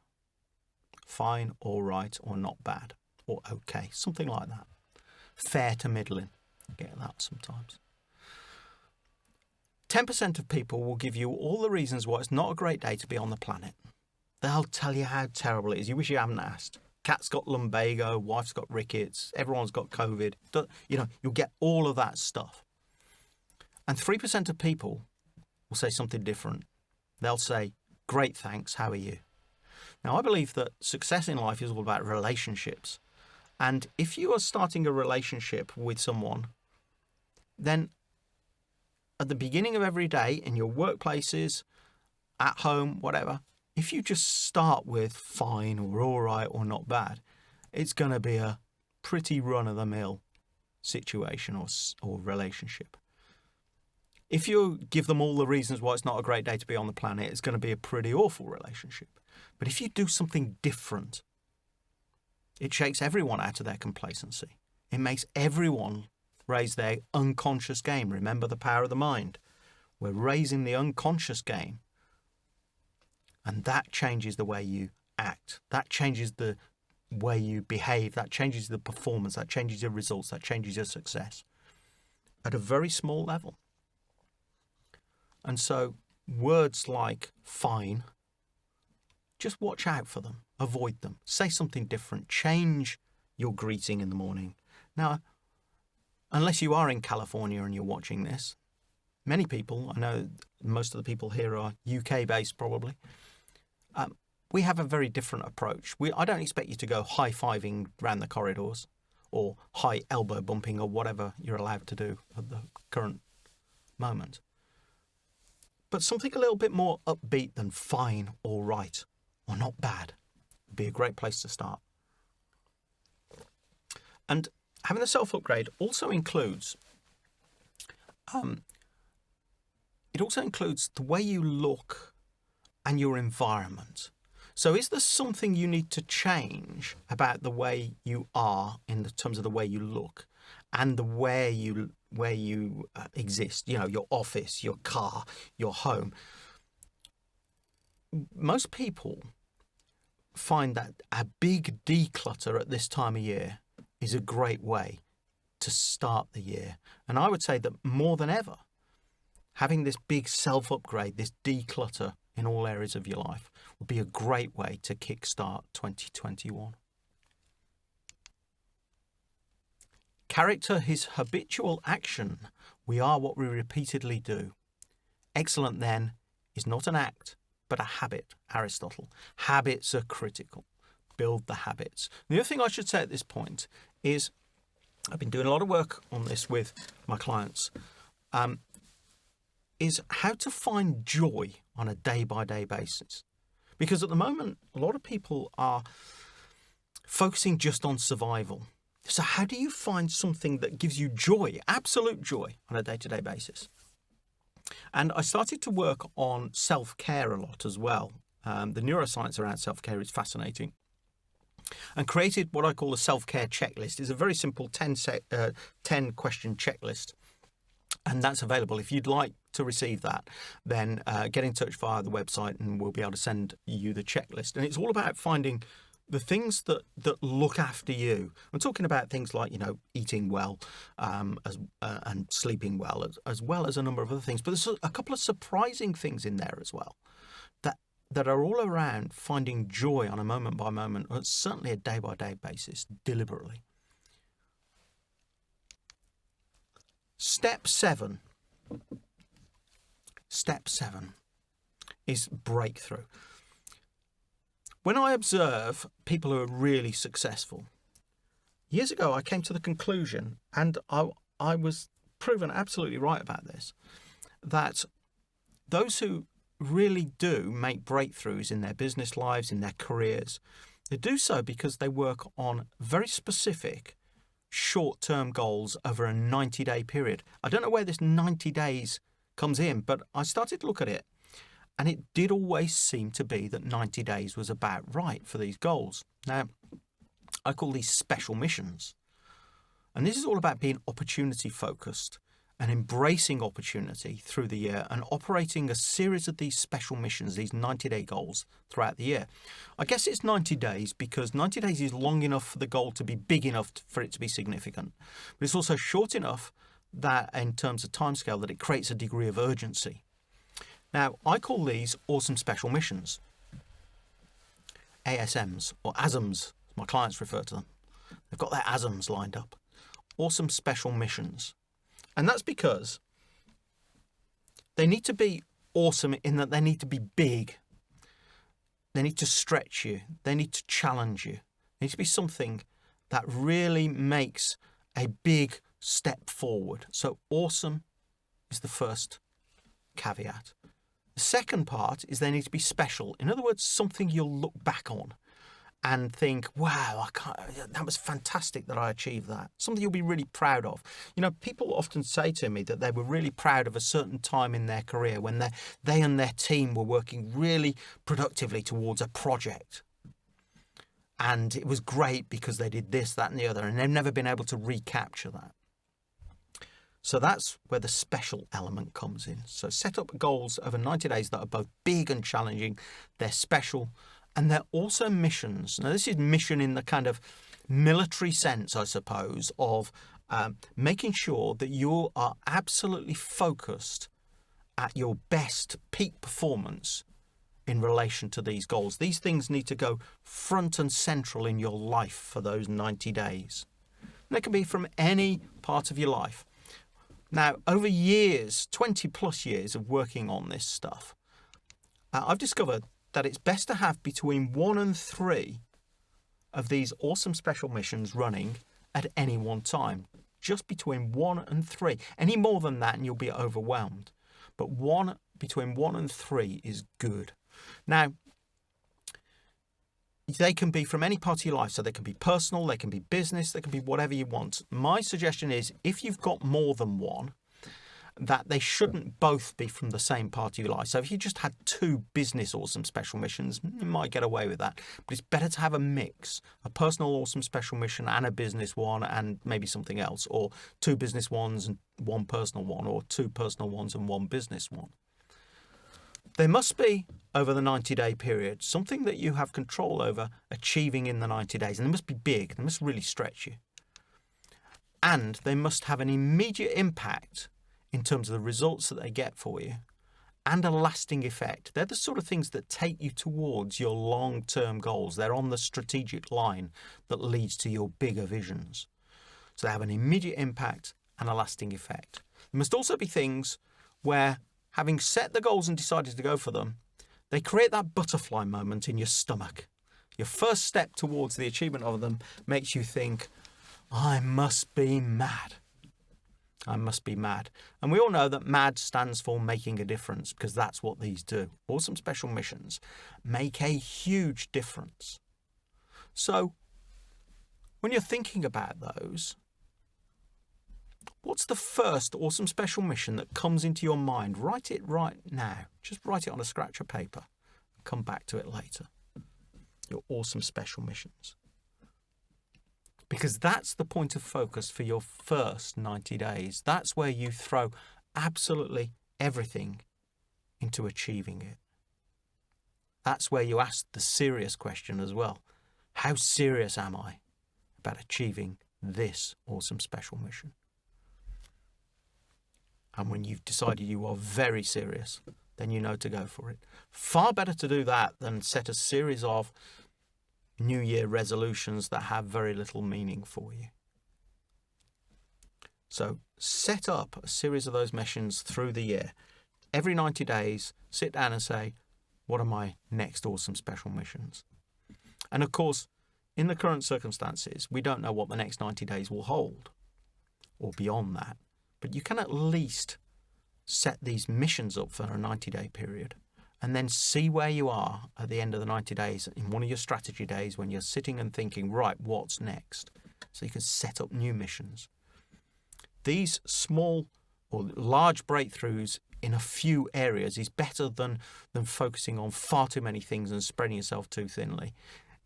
Speaker 1: Fine, all right, or not bad, or okay, something like that. Fair to middling. I get that sometimes. 10% of people will give you all the reasons why it's not a great day to be on the planet. They'll tell you how terrible it is. You wish you hadn't asked. Cat's got lumbago, wife's got rickets, everyone's got COVID. You'll get all of that stuff. And 3% of people will say something different. They'll say, "Great, thanks, how are you?" Now, I believe that success in life is all about relationships. And if you are starting a relationship with someone, then at the beginning of every day, in your workplaces, at home, whatever, if you just start with fine or all right or not bad, it's going to be a pretty run-of-the-mill situation or relationship. If you give them all the reasons why it's not a great day to be on the planet, it's going to be a pretty awful relationship. But if you do something different, it shakes everyone out of their complacency. It makes everyone raise their unconscious game. Remember the power of the mind. We're raising the unconscious game. And that changes the way you act. That changes the way you behave. That changes the performance. That changes your results. That changes your success at a very small level. And so words like fine, just watch out for them. Avoid them. Say something different. Change your greeting in the morning. Now, unless you are in California and you're watching this, many people, I know most of the people here are UK-based probably, we have a very different approach. I don't expect you to go high-fiving around the corridors or high elbow bumping or whatever you're allowed to do at the current moment. But something a little bit more upbeat than fine, all right, or not bad would be a great place to start. And having a self-upgrade also includes the way you look and your environment. So is there something you need to change about the way you are in terms of the way you look and the where you exist? Your office, your car, your home. Most people find that a big declutter at this time of year is a great way to start the year. And I would say that more than ever, having this big self-upgrade, this declutter in all areas of your life would be a great way to kickstart 2021. Character is habitual action. We are what we repeatedly do. Excellent then is not an act, but a habit, Aristotle. Habits are critical. Build the habits. The other thing I should say at this point is I've been doing a lot of work on this with my clients, is how to find joy on a day-by-day basis. Because at the moment, a lot of people are focusing just on survival. So how do you find something that gives you joy, absolute joy, on a day-to-day basis? And I started to work on self-care a lot as well. The neuroscience around self-care is fascinating. And created what I call a self-care checklist. It's a very simple 10-question checklist. And that's available. If you'd like to receive that, then get in touch via the website and we'll be able to send you the checklist. And it's all about finding the things that look after you. I'm talking about things like, eating well and sleeping well as a number of other things. But there's a couple of surprising things in there as well that are all around finding joy on a moment-by-moment, or certainly a day-by-day basis, deliberately. Step 7 is breakthrough. When I observe people who are really successful, years ago I came to the conclusion, and I was proven absolutely right about this, that those who really do make breakthroughs in their business lives, in their careers, they do so because they work on very specific short-term goals over a 90-day period. I don't know where this 90 days comes in, but I started to look at it, and it did always seem to be that 90 days was about right for these goals. Now, I call these special missions. And this is all about being opportunity focused and embracing opportunity through the year and operating a series of these special missions, these 90-day goals throughout the year. I guess it's 90 days because 90 days is long enough for the goal to be big enough for it to be significant. But it's also short enough that in terms of timescale that it creates a degree of urgency. Now, I call these awesome special missions. ASMs, or ASMs, as my clients refer to them. They've got their ASMs lined up. Awesome special missions. And that's because they need to be awesome in that they need to be big. They need to stretch you. They need to challenge you. They need to be something that really makes a big step forward. So awesome is the first caveat. The second part is they need to be special. In other words, something you'll look back on and think, wow, that was fantastic that I achieved that. Something you'll be really proud of. People often say to me that they were really proud of a certain time in their career when they and their team were working really productively towards a project. And it was great because they did this, that, and the other, and they've never been able to recapture that. So that's where the special element comes in. So set up goals over 90 days that are both big and challenging. They're special. And they're also missions. Now, this is mission in the kind of military sense, I suppose, of making sure that you are absolutely focused at your best peak performance in relation to these goals. These things need to go front and central in your life for those 90 days. And they can be from any part of your life. Now, over years, 20 plus years of working on this stuff, I've discovered that it's best to have between 1 and 3 of these awesome special missions running at any one time. Just between 1 and 3. Any more than that and you'll be overwhelmed. But between 1 and 3 is good. Now, they can be from any part of your life. So they can be personal, they can be business, they can be whatever you want. My suggestion is if you've got more than one, that they shouldn't both be from the same part of your life. So if you just had 2 business awesome special missions, you might get away with that. But it's better to have a mix, a personal awesome special mission and a business one and maybe something else, or 2 business ones and 1 personal one, or 2 personal ones and 1 business one. There must be, over the 90-day period, something that you have control over achieving in the 90 days. And they must be big. They must really stretch you. And they must have an immediate impact in terms of the results that they get for you, and a lasting effect. They're the sort of things that take you towards your long-term goals. They're on the strategic line that leads to your bigger visions. So they have an immediate impact and a lasting effect. There must also be things where having set the goals and decided to go for them, they create that butterfly moment in your stomach. Your first step towards the achievement of them makes you think, I must be mad. I must be mad. And we all know that MAD stands for making a difference, because that's what these do. Awesome Special Missions make a huge difference. So when you're thinking about those, what's the first awesome special mission that comes into your mind? Write it right now. Just write it on a scratch of paper. Come back to it later. Your awesome special missions. Because that's the point of focus for your first 90 days. That's where you throw absolutely everything into achieving it. That's where you ask the serious question as well. How serious am I about achieving this awesome special mission? And when you've decided you are very serious, then you know to go for it. Far better to do that than set a series of New Year resolutions that have very little meaning for you. So set up a series of those missions through the year. Every 90 days, sit down and say, what are my next awesome special missions? And of course, in the current circumstances, we don't know what the next 90 days will hold or beyond that. But you can at least set these missions up for a 90-day period and then see where you are at the end of the 90 days in one of your strategy days when you're sitting and thinking, right, what's next? So you can set up new missions. These small or large breakthroughs in a few areas is better than focusing on far too many things and spreading yourself too thinly.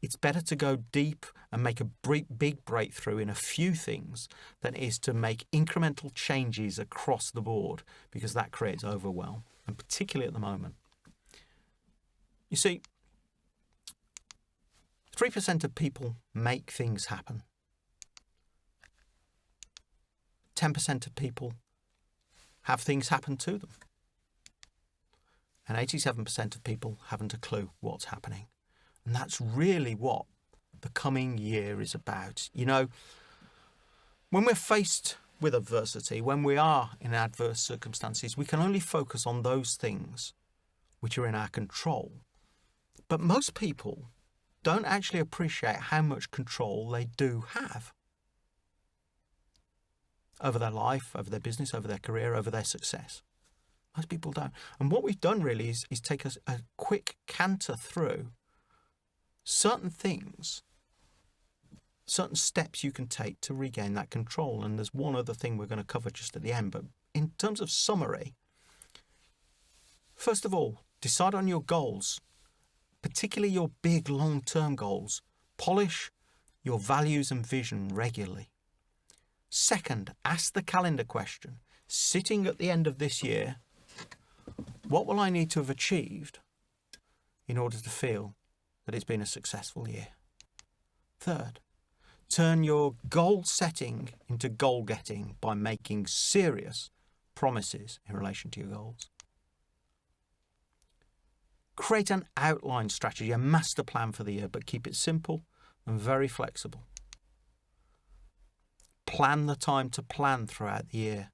Speaker 1: It's better to go deep and make a big breakthrough in a few things than it is to make incremental changes across the board, because that creates overwhelm, and particularly at the moment. You see, 3% of people make things happen. 10% of people have things happen to them. And 87% of people haven't a clue what's happening. And that's really what the coming year is about. You know, when we're faced with adversity, when we are in adverse circumstances, we can only focus on those things which are in our control. But most people don't actually appreciate how much control they do have over their life, over their business, over their career, over their success. Most people don't. And what we've done really is take a quick canter through certain things, certain steps you can take to regain that control. And there's one other thing we're going to cover just at the end. But in terms of summary, first of all, decide on your goals, particularly your big long-term goals. Polish your values and vision regularly. Second, ask the calendar question. Sitting at the end of this year, what will I need to have achieved in order to feel that it's been a successful year? Third, turn your goal setting into goal getting by making serious promises in relation to your goals. Create an outline strategy, a master plan for the year, but keep it simple and very flexible. Plan the time to plan throughout the year.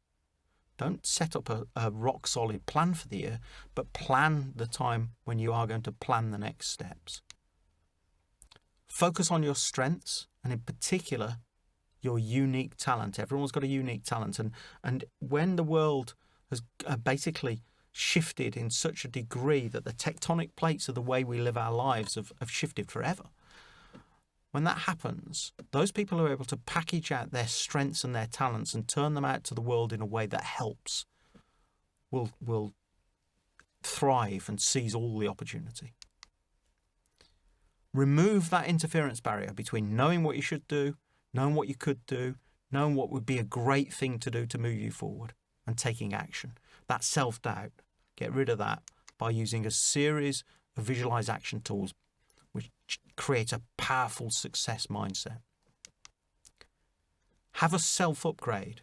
Speaker 1: Don't set up a rock solid plan for the year, but plan the time when you are going to plan the next steps. Focus on your strengths, and in particular, your unique talent. Everyone's got a unique talent. And when the world has basically shifted in such a degree that the tectonic plates of the way we live our lives have shifted forever, when that happens, those people who are able to package out their strengths and their talents and turn them out to the world in a way that helps will thrive and seize all the opportunity. Remove that interference barrier between knowing what you should do, knowing what you could do, knowing what would be a great thing to do to move you forward, and taking action. That self-doubt, get rid of that by using a series of visualize action tools which create a powerful success mindset. Have a self-upgrade.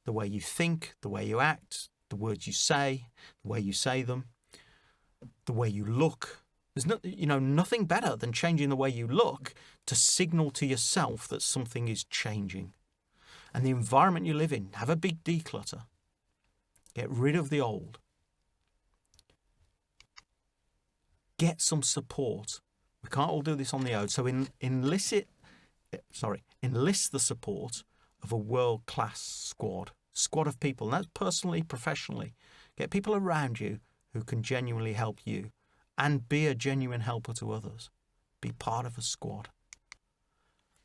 Speaker 1: The way you think, the way you act, the words you say, the way you say them, the way you look. There's nothing better than changing the way you look to signal to yourself that something is changing. And the environment you live in, have a big declutter. Get rid of the old. get some support. We can't all do this on the own. So enlist the support of a world-class squad of people. And that's personally, professionally. Get people around you who can genuinely help you and be a genuine helper to others. Be part of a squad.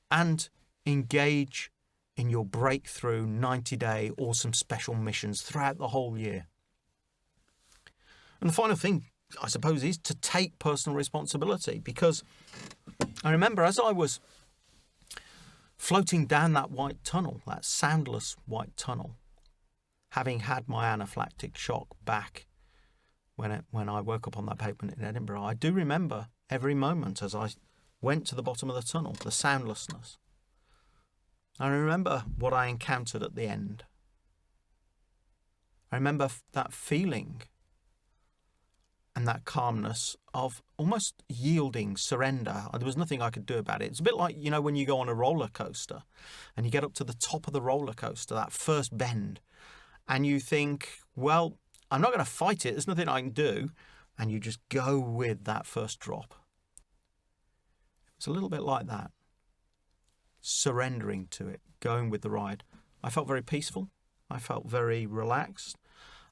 Speaker 1: And engage in your breakthrough 90-day awesome special missions throughout the whole year. And the final thing, I suppose, is to take personal responsibility, because I remember as I was floating down that white tunnel, that soundless white tunnel, having had my anaphylactic shock back when I woke up on that pavement in Edinburgh, I do remember every moment as I went to the bottom of the tunnel, the soundlessness. I remember what I encountered at the end. I remember that feeling and that calmness of almost yielding, surrender. There was nothing I could do about it. It's a bit like, when you go on a roller coaster and you get up to the top of the roller coaster, that first bend, and you think, well, I'm not going to fight it. There's nothing I can do. And you just go with that first drop. It's a little bit like that. Surrendering to it, going with the ride. I felt very peaceful. I felt very relaxed.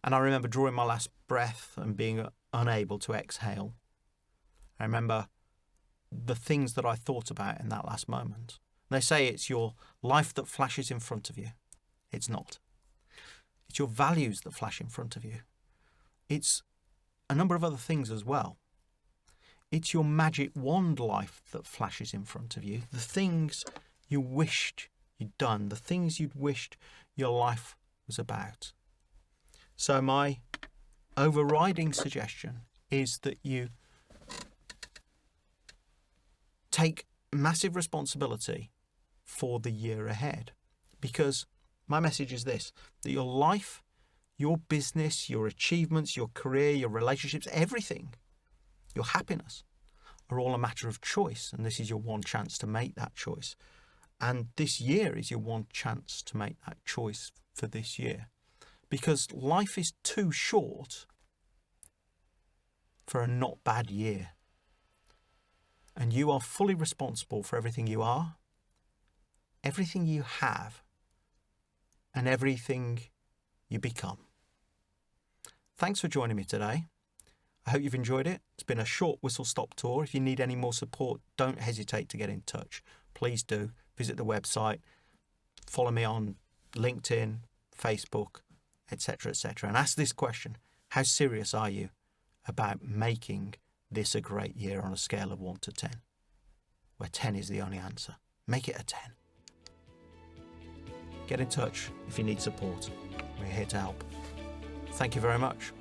Speaker 1: And I remember drawing my last breath and being unable to exhale. I remember the things that I thought about in that last moment. They say it's your life that flashes in front of you. It's not. It's your values that flash in front of you. It's a number of other things as well. It's your magic wand life that flashes in front of you. The things you wished you'd done, the things you'd wished your life was about. So my overriding suggestion is that you take massive responsibility for the year ahead. Because my message is this, that your life, your business, your achievements, your career, your relationships, everything, your happiness, are all a matter of choice. And this is your one chance to make that choice. And this year is your one chance to make that choice for this year. Because life is too short for a not bad year. And you are fully responsible for everything you are, everything you have, and everything you become. Thanks for joining me today. I hope you've enjoyed it. It's been a short whistle-stop tour. If you need any more support, don't hesitate to get in touch. Please do. Visit the website. Follow me on LinkedIn, Facebook, etc., etc. And ask this question: how serious are you about making this a great year on a scale of 1 to 10, where 10 is the only answer? Make it a 10. Get in touch if you need support. We're here to help. Thank you very much.